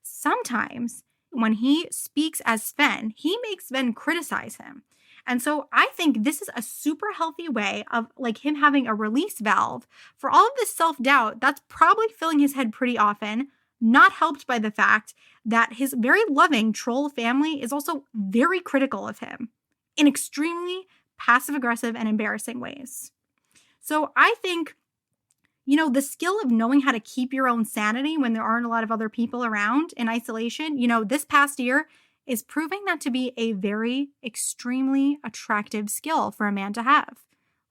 Sometimes when he speaks as Sven, he makes Sven criticize him. And so I think this is a super healthy way of like him having a release valve for all of this self-doubt that's probably filling his head pretty often, not helped by the fact that his very loving troll family is also very critical of him in extremely passive-aggressive and embarrassing ways. So I think, the skill of knowing how to keep your own sanity when there aren't a lot of other people around in isolation, this past year is proving that to be a very extremely attractive skill for a man to have.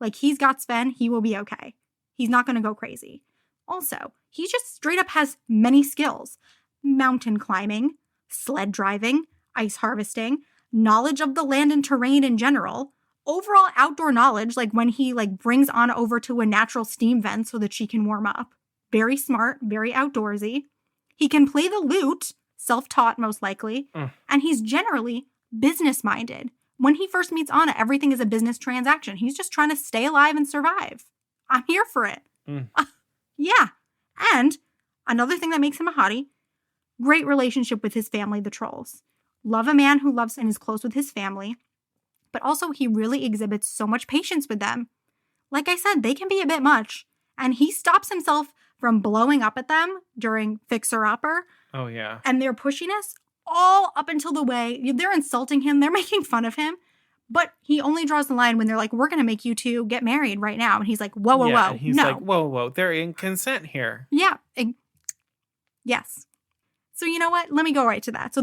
Like, he's got Sven, he will be okay. He's not going to go crazy. Also, he just straight up has many skills. Mountain climbing, sled driving, ice harvesting, knowledge of the land and terrain in general, overall outdoor knowledge, like when he like brings Anna over to a natural steam vent so that she can warm up. Very smart, very outdoorsy. He can play the lute, self-taught most likely, and he's generally business-minded. When he first meets Anna, everything is a business transaction. He's just trying to stay alive and survive. I'm here for it. Yeah. And another thing that makes him a hottie, great relationship with his family, the trolls. Love a man who loves and is close with his family, but also he really exhibits so much patience with them. Like I said, they can be a bit much, and he stops himself from blowing up at them during Fixer Upper. Oh, yeah. And their pushiness all up until the way they're insulting him, they're making fun of him, but he only draws the line when they're like, we're going to make you two get married right now. And he's like, whoa, whoa, whoa. He's no. like, whoa, they're in consent here. Yeah. Yes. So you know what? Let me go right to that. So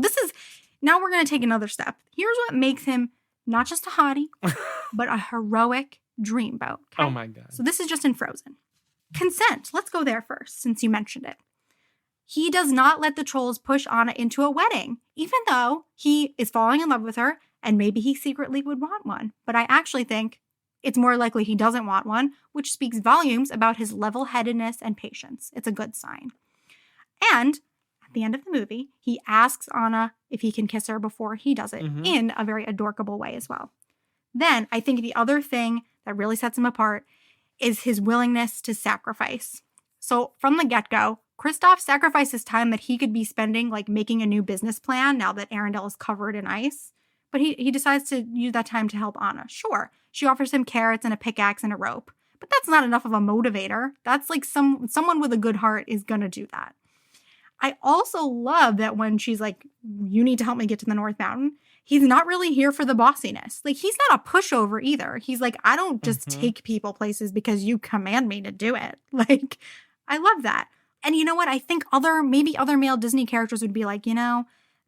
now we're going to take another step. Here's what makes him not just a hottie, but a heroic dreamboat. Okay? Oh my God. So this is just in Frozen. Consent. Let's go there first, since you mentioned it. He does not let the trolls push Anna into a wedding, even though he is falling in love with her, and maybe he secretly would want one. But I actually think it's more likely he doesn't want one, which speaks volumes about his level-headedness and patience. It's a good sign. And at the end of the movie, he asks Anna if he can kiss her before he does it, in a very adorable way as well. Then I think the other thing that really sets him apart is his willingness to sacrifice. So from the get-go, Kristoff sacrifices time that he could be spending like making a new business plan now that Arendelle is covered in ice. But he decides to use that time to help Anna. Sure, she offers him carrots and a pickaxe and a rope. But that's not enough of a motivator. That's like someone with a good heart is going to do that. I also love that when she's like, you need to help me get to the North Mountain, he's not really here for the bossiness. Like, he's not a pushover either. He's like, I don't just take people places because you command me to do it. Like, I love that. And you know what? I think maybe other male Disney characters would be like,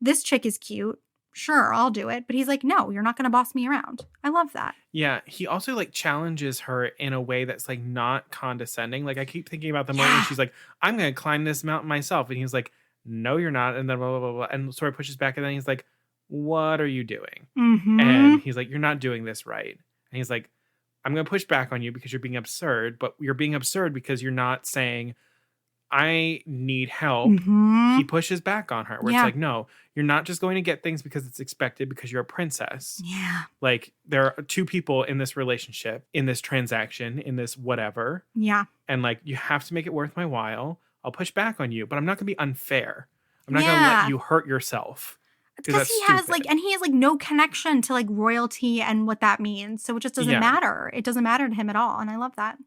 this chick is cute. Sure, I'll do it. But he's like, no, you're not going to boss me around. I love that. Yeah, he also like challenges her in a way that's like not condescending. Like I keep thinking about the moment when she's like, I'm going to climb this mountain myself. And he's like, no, you're not. And then blah, blah, blah, blah. And Sora pushes back. And then he's like, what are you doing? And he's like, you're not doing this right. And he's like, I'm going to push back on you because you're being absurd. But you're being absurd because you're not saying, I need help. He pushes back on her where it's like, no, you're not just going to get things because it's expected because you're a princess. Yeah. Like there are two people in this relationship, in this transaction, in this whatever. Yeah. And like, you have to make it worth my while. I'll push back on you, but I'm not going to be unfair. I'm not going to let you hurt yourself. Because he has no connection to like royalty and what that means. So it just doesn't matter. It doesn't matter to him at all. And I love that.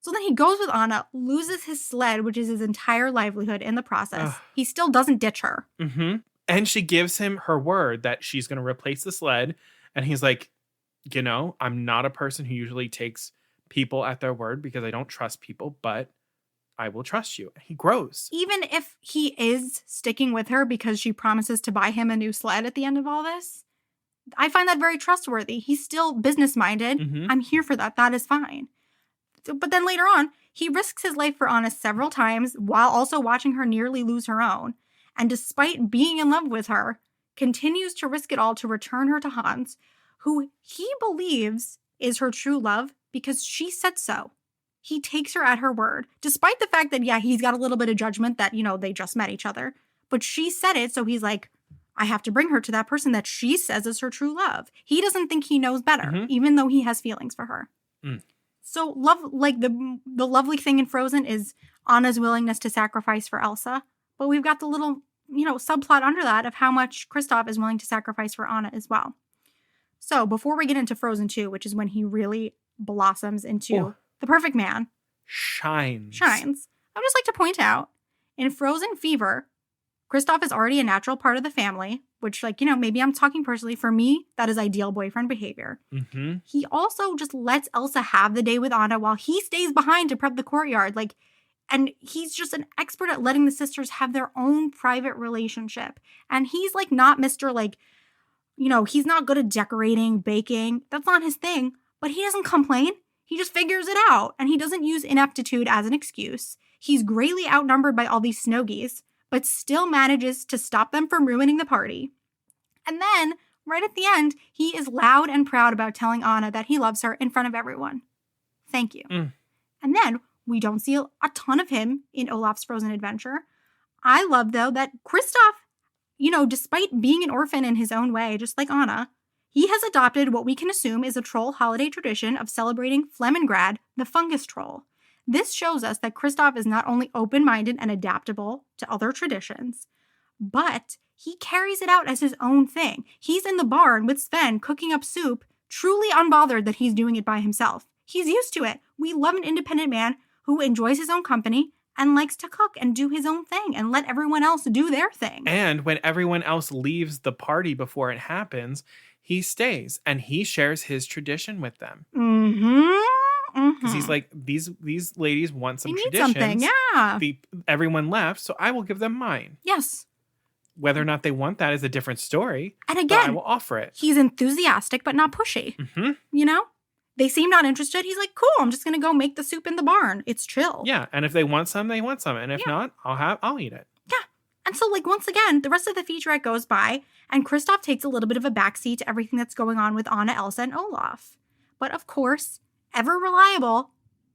So then he goes with Anna, loses his sled, which is his entire livelihood in the process. He still doesn't ditch her. And she gives him her word that she's going to replace the sled. And he's like, I'm not a person who usually takes people at their word because I don't trust people, but I will trust you. He grows. Even if he is sticking with her because she promises to buy him a new sled at the end of all this, I find that very trustworthy. He's still business-minded. I'm here for that. That is fine. But then later on, he risks his life for Anna several times while also watching her nearly lose her own. And despite being in love with her, continues to risk it all to return her to Hans, who he believes is her true love because she said so. He takes her at her word, despite the fact that, he's got a little bit of judgment that, they just met each other. But she said it, so he's like, I have to bring her to that person that she says is her true love. He doesn't think he knows better, even though he has feelings for her. So love, like the lovely thing in Frozen is Anna's willingness to sacrifice for Elsa. But we've got the little, subplot under that of how much Kristoff is willing to sacrifice for Anna as well. So before we get into Frozen 2, which is when he really blossoms into the perfect man. Shines. I would just like to point out, in Frozen Fever, Kristoff is already a natural part of the family, which, maybe I'm talking personally. For me, that is ideal boyfriend behavior. He also just lets Elsa have the day with Anna while he stays behind to prep the courtyard. And he's just an expert at letting the sisters have their own private relationship. And he's, not Mr. he's not good at decorating, baking. That's not his thing. But he doesn't complain. He just figures it out. And he doesn't use ineptitude as an excuse. He's greatly outnumbered by all these snow geese, but still manages to stop them from ruining the party. And then, right at the end, he is loud and proud about telling Anna that he loves her in front of everyone. Thank you. And then, we don't see a ton of him in Olaf's Frozen adventure. I love, though, that Kristoff, despite being an orphan in his own way, just like Anna, he has adopted what we can assume is a troll holiday tradition of celebrating Flemingrad, the fungus troll. This shows us that Kristoff is not only open-minded and adaptable to other traditions, but he carries it out as his own thing. He's in the barn with Sven cooking up soup, truly unbothered that he's doing it by himself. He's used to it. We love an independent man who enjoys his own company and likes to cook and do his own thing and let everyone else do their thing. And when everyone else leaves the party before it happens, he stays and he shares his tradition with them. Because he's like, these ladies want some traditions. Something, everyone left, so I will give them mine. Yes. Whether or not they want that is a different story. And again, I will offer it. He's enthusiastic, but not pushy. They seem not interested. He's like, cool, I'm just going to go make the soup in the barn. It's chill. Yeah, and if they want some, they want some. And if not, I'll eat it. Yeah. And so, once again, the rest of the featurette goes by, and Kristoff takes a little bit of a backseat to everything that's going on with Anna, Elsa, and Olaf. But of course, ever reliable,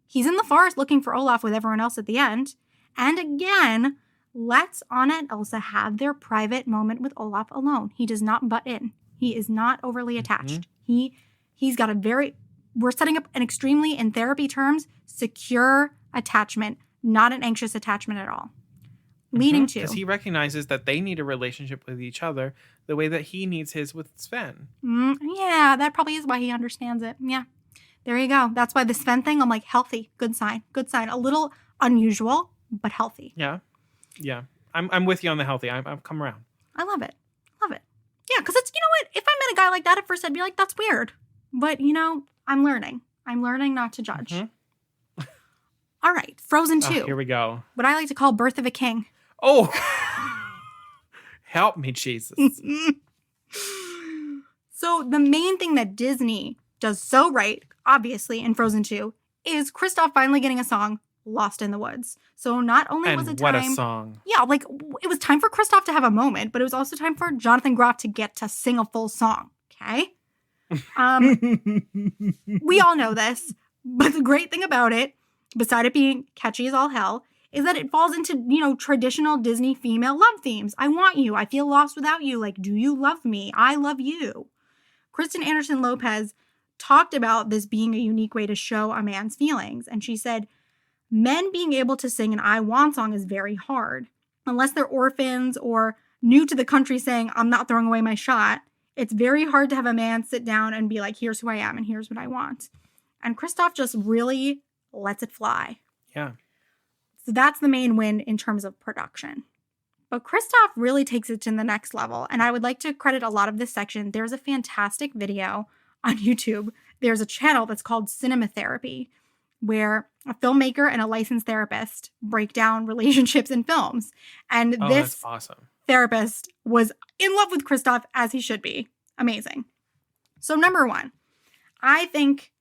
he's in the forest looking for Olaf with everyone else at the end. And again, lets Anna and Elsa have their private moment with Olaf alone. He does not butt in. He is not overly attached. He's got we're setting up an extremely, in therapy terms, secure attachment not an anxious attachment at all. Leading to... Because he recognizes that they need a relationship with each other the way that he needs his with Sven. Yeah, that probably is why he understands it. Yeah. There you go. That's why the Sven thing, I'm like, healthy. Good sign. Good sign. A little unusual, but healthy. Yeah. Yeah. I'm with you on the healthy. I've come around. I love it. Love it. Yeah, because it's, you know what? If I met a guy like that at first, I'd be like, that's weird. But, you know, I'm learning. I'm learning not to judge. All right. Frozen 2. Here we go. What I like to call Birth of a King. Oh, help me, Jesus. So the main thing that Disney does so right, obviously, in Frozen 2, is Kristoff finally getting a song, Lost in the Woods. So not only was it time... what a song. Yeah, like, it was time for Kristoff to have a moment, but it was also time for Jonathan Groff to get to sing a full song, okay? We all know this, but the great thing about it, beside it being catchy as all hell, is that it falls into, you know, traditional Disney female love themes. I want you. I feel lost without you. Like, do you love me? I love you. Kristen Anderson Lopez talked about this being a unique way to show a man's feelings. And she said, men being able to sing an I Want song is very hard. Unless they're orphans or new to the country saying, I'm not throwing away my shot, it's very hard to have a man sit down and be like, here's who I am and here's what I want. And Kristoff just really lets it fly. Yeah. So that's the main win in terms of production. But Kristoff really takes it to the next level. And I would like to credit a lot of this section. There's a fantastic video on YouTube. There's a channel that's called Cinema Therapy, where a filmmaker and a licensed therapist break down relationships in films. And this that's awesome. Therapist was in love with Kristoff, as he should be. Amazing. So number one, I think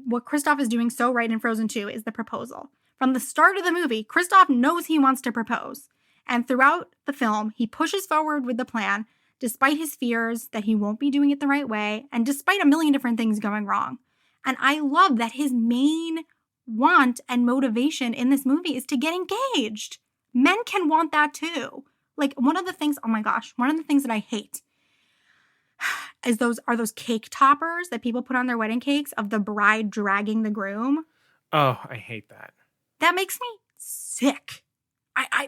what Kristoff is doing so right in Frozen 2 is the proposal. From the start of the movie, Kristoff knows he wants to propose. And throughout the film, he pushes forward with the plan, despite his fears that he won't be doing it the right way, and despite a million different things going wrong. And I love that his main want and motivation in this movie is to get engaged. Men can want that too. Like, one of the things that I hate is those cake toppers that people put on their wedding cakes of the bride dragging the groom. Oh, I hate that. That makes me sick.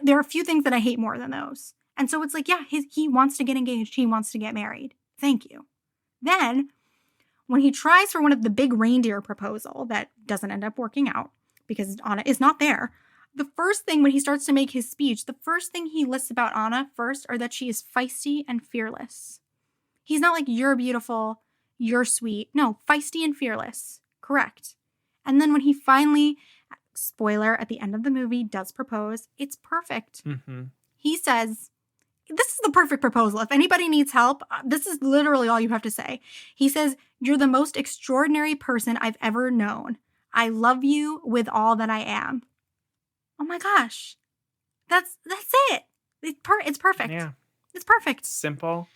There are a few things that I hate more than those. And so it's like, yeah, he wants to get engaged. He wants to get married. Thank you. Then, when he tries for one of the big reindeer proposal that doesn't end up working out because Anna is not there, the first thing when he starts to make his speech, the first thing he lists about Anna first are that she is feisty and fearless. He's not like, you're beautiful, you're sweet. No, feisty and fearless. Correct. And then when he finally, spoiler, at the end of the movie does propose, it's perfect. Mm-hmm. He says, this is the perfect proposal. If anybody needs help, this is literally all you have to say. He says, you're the most extraordinary person I've ever known. I love you with all that I am. Oh my gosh. That's it. It's perfect. Yeah. It's perfect. Simple.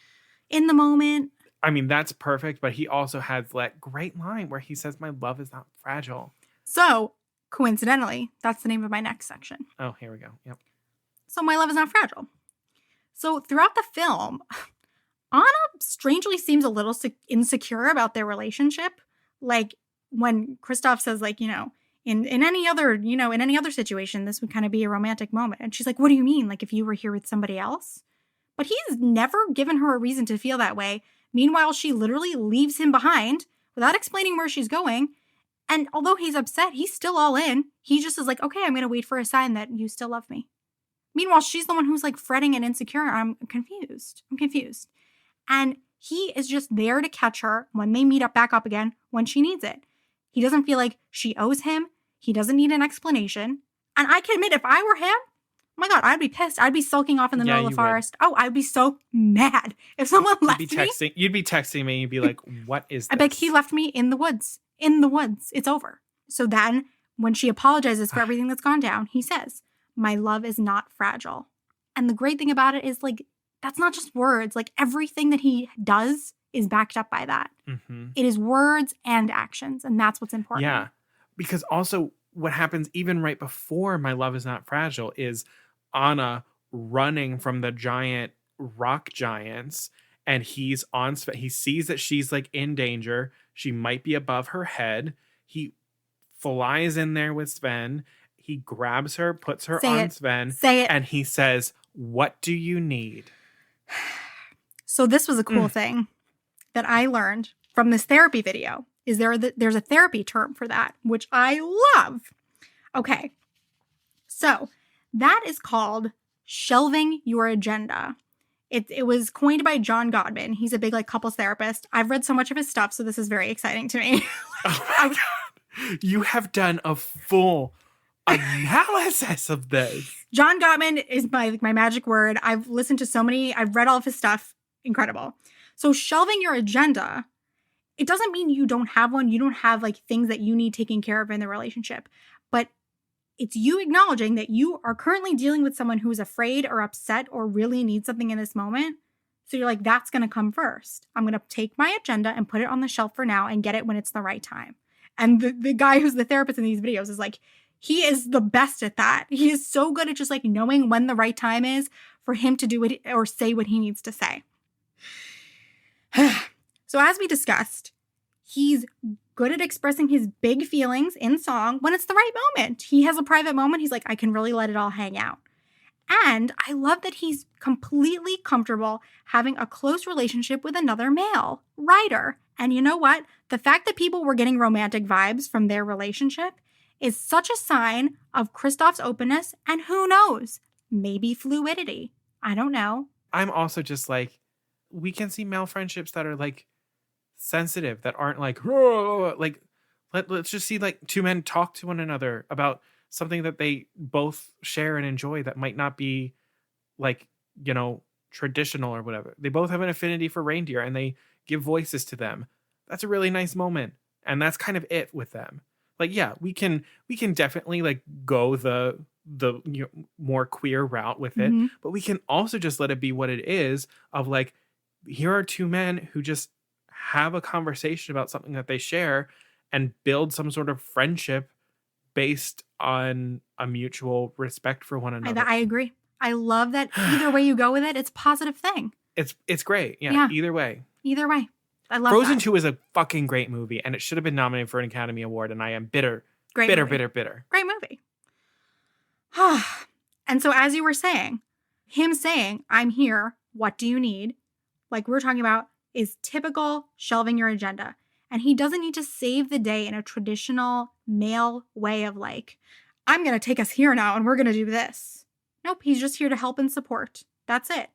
In the moment. I mean, that's perfect, but he also has that great line where he says, my love is not fragile. So, coincidentally, that's the name of my next section. Oh, here we go. Yep. So, my love is not fragile. So, throughout the film, Anna strangely seems a little insecure about their relationship. Like, when Kristoff says, like, you know, in any other situation, this would kind of be a romantic moment. And she's like, what do you mean? Like, if you were here with somebody else? But he's never given her a reason to feel that way. Meanwhile, she literally leaves him behind without explaining where she's going. And although he's upset, he's still all in. He just is like, okay, I'm going to wait for a sign that you still love me. Meanwhile, she's the one who's like fretting and insecure. I'm confused. And he is just there to catch her when they meet up back up again when she needs it. He doesn't feel like she owes him. He doesn't need an explanation. And I can admit, if I were him, oh my God, I'd be pissed. I'd be sulking off in the middle of the forest. Would. Oh, I'd be so mad. If someone left me. You'd be texting me. You'd be like, what is this? I'd be like, he left me in the woods. In the woods. It's over. So then, when she apologizes for everything that's gone down, he says, my love is not fragile. And the great thing about it is, like, that's not just words. Like, everything that he does is backed up by that. Mm-hmm. It is words and actions. And that's what's important. Yeah. Because also, what happens even right before my love is not fragile is Anna running from the giant rock giants, and he sees that she's like in danger. She might be above her head. He flies in there with Sven. he grabs her, puts her Say on it. Sven, Say it. and he says, "What do you need?" So this was a cool thing that I learned from this therapy video. There's a therapy term for that, which I love. Okay. So that is called shelving your agenda. It was coined by John Gottman. He's a big like couples therapist. I've read so much of his stuff, so this is very exciting to me. Oh my God. You have done a full analysis of this. John Gottman is my magic word. I've listened to so many, I've read all of his stuff. Incredible. So shelving your agenda, it doesn't mean you don't have one. You don't have like things that you need taken care of in the relationship. But it's you acknowledging that you are currently dealing with someone who is afraid or upset or really needs something in this moment. So you're like, that's going to come first. I'm going to take my agenda and put it on the shelf for now and get it when it's the right time. And the guy who's the therapist in these videos is like, he is the best at that. He is so good at just like knowing when the right time is for him to do it or say what he needs to say. So as we discussed, he's good at expressing his big feelings in song when it's the right moment. He has a private moment. He's like, I can really let it all hang out. And I love that he's completely comfortable having a close relationship with another male, Ryder. And you know what? The fact that people were getting romantic vibes from their relationship is such a sign of Kristoff's openness and who knows, maybe fluidity. I don't know. I'm also just like, we can see male friendships that are like sensitive, that aren't like, like let's just see like two men talk to one another about something that they both share and enjoy that might not be like, you know, traditional or whatever. They both have an affinity for reindeer and they give voices to them. That's a really nice moment. And that's kind of it with them. Like, yeah, we can definitely like go the you know, more queer route with it, but we can also just let it be what it is of like, here are two men who just have a conversation about something that they share and build some sort of friendship based on a mutual respect for one another. I agree. I love that either way you go with it, it's a positive thing. It's great. Yeah. Either way. Either way. I love Frozen that. 2 is a fucking great movie and it should have been nominated for an Academy Award and I am bitter. Bitter. Great movie. And so as you were saying, him saying, I'm here, what do you need? Like we're talking about is typical shelving your agenda. And he doesn't need to save the day in a traditional male way of like, I'm going to take us here now and we're going to do this. Nope, he's just here to help and support. That's it.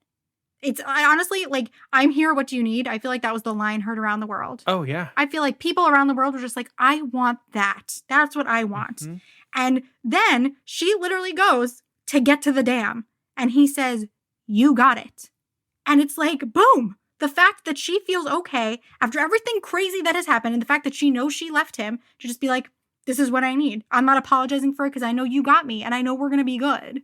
I honestly, like, I'm here, what do you need? I feel like that was the line heard around the world. Oh, yeah. I feel like people around the world were just like, I want that. That's what I want. Mm-hmm. And then she literally goes to get to the dam and he says, you got it. And it's like, boom. The fact that she feels okay after everything crazy that has happened and the fact that she knows she left him to just be like, this is what I need. I'm not apologizing for it because I know you got me and I know we're going to be good.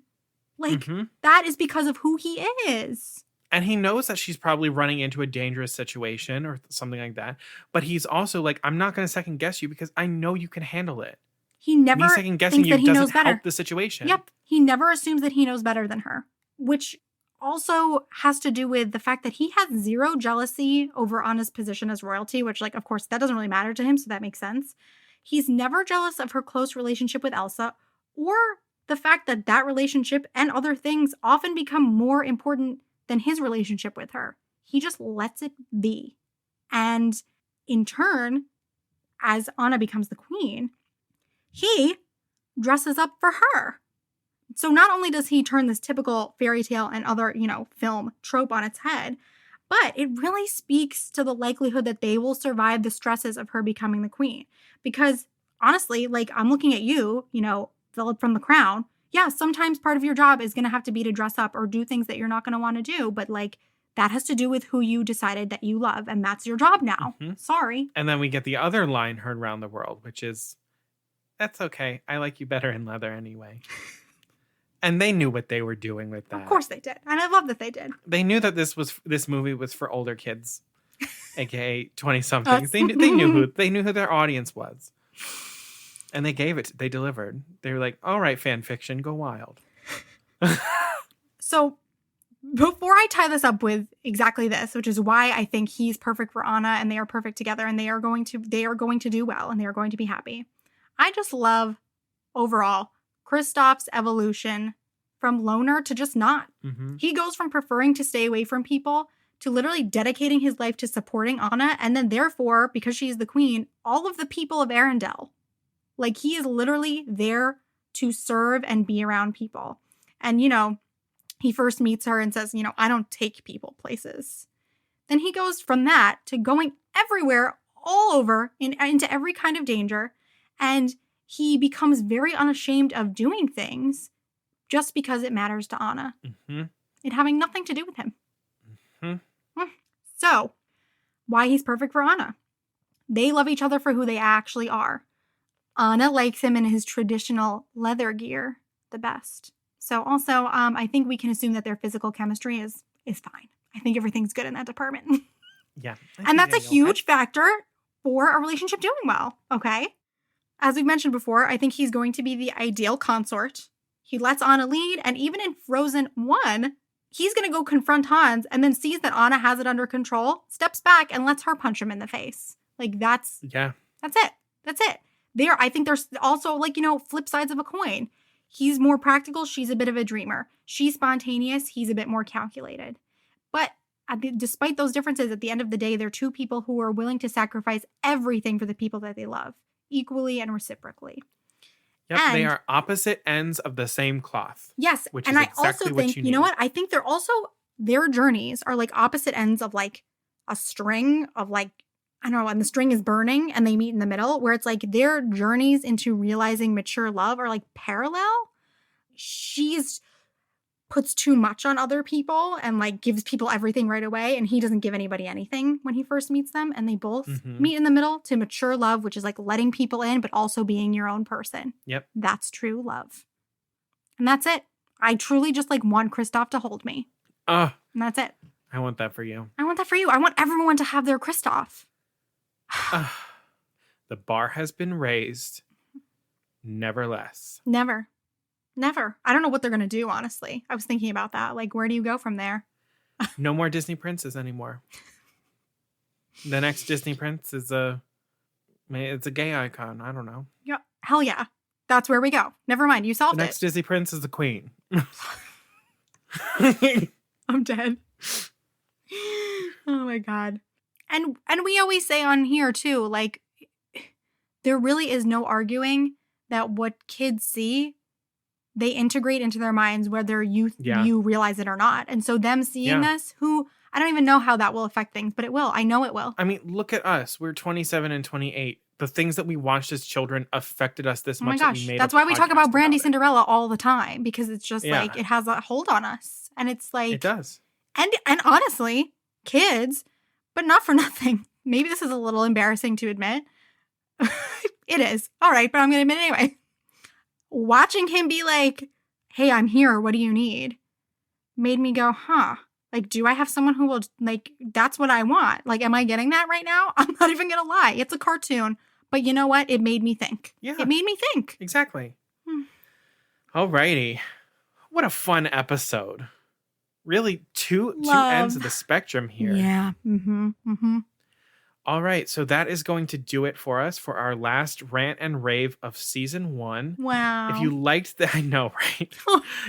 Like, that is because of who he is. And he knows that she's probably running into a dangerous situation or something like that. But he's also like, I'm not going to second guess you because I know you can handle it. He never Me second guessing thinks that you he knows doesn't better. help the situation. Yep. He never assumes that he knows better than her, which also has to do with the fact that he has zero jealousy over Anna's position as royalty, which, like, of course, that doesn't really matter to him, so that makes sense. He's never jealous of her close relationship with Elsa or the fact that that relationship and other things often become more important than his relationship with her. He just lets it be. And in turn, as Anna becomes the queen, he dresses up for her. So not only does he turn this typical fairy tale and other, film trope on its head, but it really speaks to the likelihood that they will survive the stresses of her becoming the queen. Because honestly, like, I'm looking at you, Philip from The Crown. Yeah, sometimes part of your job is going to have to be to dress up or do things that you're not going to want to do. But like, that has to do with who you decided that you love. And that's your job now. Sorry. And then we get the other line heard around the world, which is, that's okay. I like you better in leather anyway. And they knew what they were doing with that. Of course they did. And I love that they did. They knew that this movie was for older kids, aka 20-somethings. They knew who their audience was. And they gave it. They delivered. They were like, all right, fan fiction, go wild. So before I tie this up with exactly this, which is why I think he's perfect for Anna and they are perfect together and they are going to do well and they are going to be happy. I just love overall Kristoff's evolution from loner to just not. Mm-hmm. He goes from preferring to stay away from people to literally dedicating his life to supporting Anna, and then therefore, because she's the queen, all of the people of Arendelle. Like, he is literally there to serve and be around people. And, you know, he first meets her and says, you know, I don't take people places. Then he goes from that to going everywhere, all over, into every kind of danger. And he becomes very unashamed of doing things just because it matters to Anna. Mm-hmm. It having nothing to do with him. Mm-hmm. So, why he's perfect for Anna. They love each other for who they actually are. Anna likes him in his traditional leather gear the best. So also, I think we can assume that their physical chemistry is fine. I think everything's good in that department. Yeah. And that's a huge factor for a relationship doing well, okay? As we've mentioned before, I think he's going to be the ideal consort. He lets Anna lead, and even in Frozen 1, he's going to go confront Hans and then sees that Anna has it under control, steps back, and lets her punch him in the face. Like, that's it. That's it. I think there's also, like, you know, flip sides of a coin. He's more practical. She's a bit of a dreamer. She's spontaneous. He's a bit more calculated. But despite those differences, at the end of the day, they're two people who are willing to sacrifice everything for the people that they love, equally and reciprocally. Yep, they are opposite ends of the same cloth. Yes, which and is I also think, you know what? I think they're also, their journeys are like opposite ends of like a string of like, I don't know, and the string is burning and they meet in the middle, where it's like their journeys into realizing mature love are like parallel. She's puts too much on other people and like gives people everything right away, and he doesn't give anybody anything when he first meets them, and they both meet in the middle to mature love, which is like letting people in but also being your own person. Yep. That's true love. And that's it. I truly just like want Kristoff to hold me. And that's it. I want that for you. I want that for you. I want everyone to have their Kristoff. The bar has been raised. Never less. Never. I don't know what they're going to do, honestly. I was thinking about that. Like, where do you go from there? No more Disney princes anymore. The next Disney prince is it's a gay icon. I don't know. Yeah. Hell yeah. That's where we go. Never mind. You solved it. The next Disney prince is the queen. I'm dead. Oh my God. And we always say on here too, like, there really is no arguing that what kids see, they integrate into their minds, whether you realize it or not. And so them seeing this, I don't even know how that will affect things, but it will. I know it will. I mean, look at us. We're 27 and 28. The things that we watched as children affected us this much. Oh my gosh. That's why we talk about Brandy Cinderella all the time, because it's just like, it has a hold on us. And it's like. It does. And honestly, kids, but not for nothing. Maybe this is a little embarrassing to admit. It is. All right, but I'm going to admit it anyway. Watching him be like, hey, I'm here. What do you need? Made me go, huh? Like, do I have someone who will, like, that's what I want? Like, am I getting that right now? I'm not even going to lie. It's a cartoon. But you know what? It made me think. Yeah. It made me think. Exactly. All righty. What a fun episode. Really, two ends of the spectrum here. Yeah. All right, so that is going to do it for us for our last rant and rave of season 1. Wow. If you liked I know, right?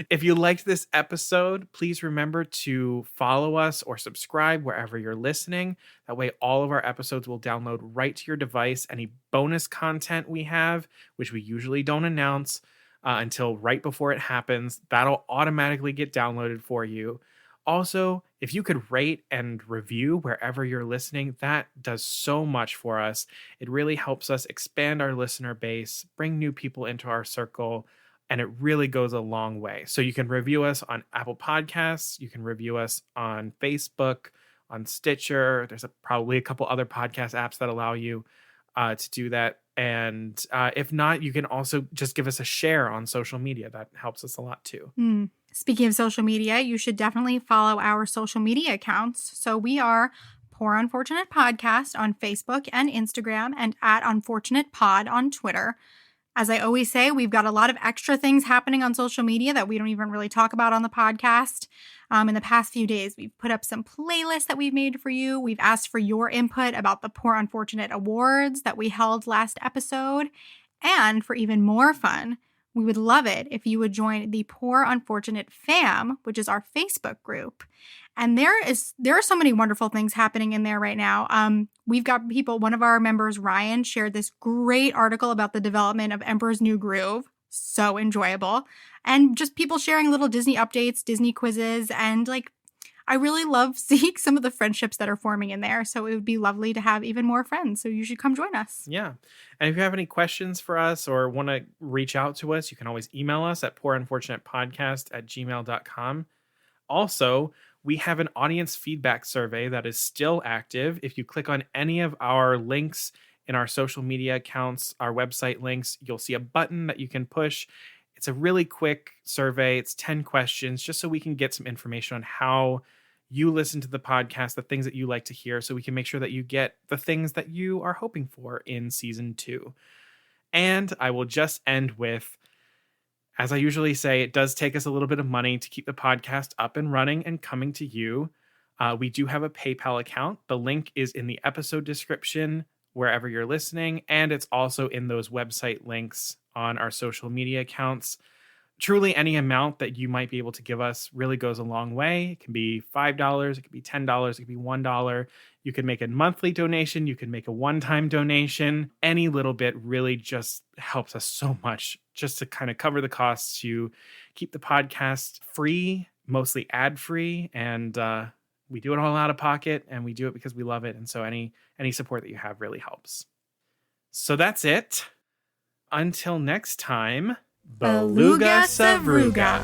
If you liked this episode, please remember to follow us or subscribe wherever you're listening. That way all of our episodes will download right to your device. Any bonus content we have, which we usually don't announce until right before it happens, that'll automatically get downloaded for you. Also, if you could rate and review wherever you're listening, that does so much for us. It really helps us expand our listener base, bring new people into our circle, and it really goes a long way. So you can review us on Apple Podcasts. You can review us on Facebook, on Stitcher. There's probably a couple other podcast apps that allow you to do that. And if not, you can also just give us a share on social media. That helps us a lot too. Speaking of social media, you should definitely follow our social media accounts. So we are Poor Unfortunate Podcast on Facebook and Instagram, and at Unfortunate Pod on Twitter. As I always say, we've got a lot of extra things happening on social media that we don't even really talk about on the podcast. In the past few days, we've put up some playlists that we've made for you. We've asked for your input about the Poor Unfortunate Awards that we held last episode. And for even more fun, we would love it if you would join the Poor Unfortunate Fam, which is our Facebook group. And there are so many wonderful things happening in there right now. We've got people, one of our members, Ryan, shared this great article about the development of Emperor's New Groove. So enjoyable. And just people sharing little Disney updates, Disney quizzes, and like, I really love seeing some of the friendships that are forming in there. So it would be lovely to have even more friends. So you should come join us. Yeah. And if you have any questions for us or want to reach out to us, you can always email us at poorunfortunatepodcast@gmail.com. Also, we have an audience feedback survey that is still active. If you click on any of our links in our social media accounts, our website links, you'll see a button that you can push. It's a really quick survey. It's 10 questions just so we can get some information on how you listen to the podcast, the things that you like to hear, so we can make sure that you get the things that you are hoping for in season 2. And I will just end with, as I usually say, it does take us a little bit of money to keep the podcast up and running and coming to you. We do have a PayPal account. The link is in the episode description wherever you're listening, and it's also in those website links on our social media accounts. Truly, any amount that you might be able to give us really goes a long way. It can be $5, it could be $10, it could be $1. You can make a monthly donation, you can make a one-time donation. Any little bit really just helps us so much, just to kind of cover the costs to keep the podcast free, mostly ad-free, and we do it all out of pocket, and we do it because we love it. And so any support that you have really helps. So that's it. Until next time, Beluga Savruga.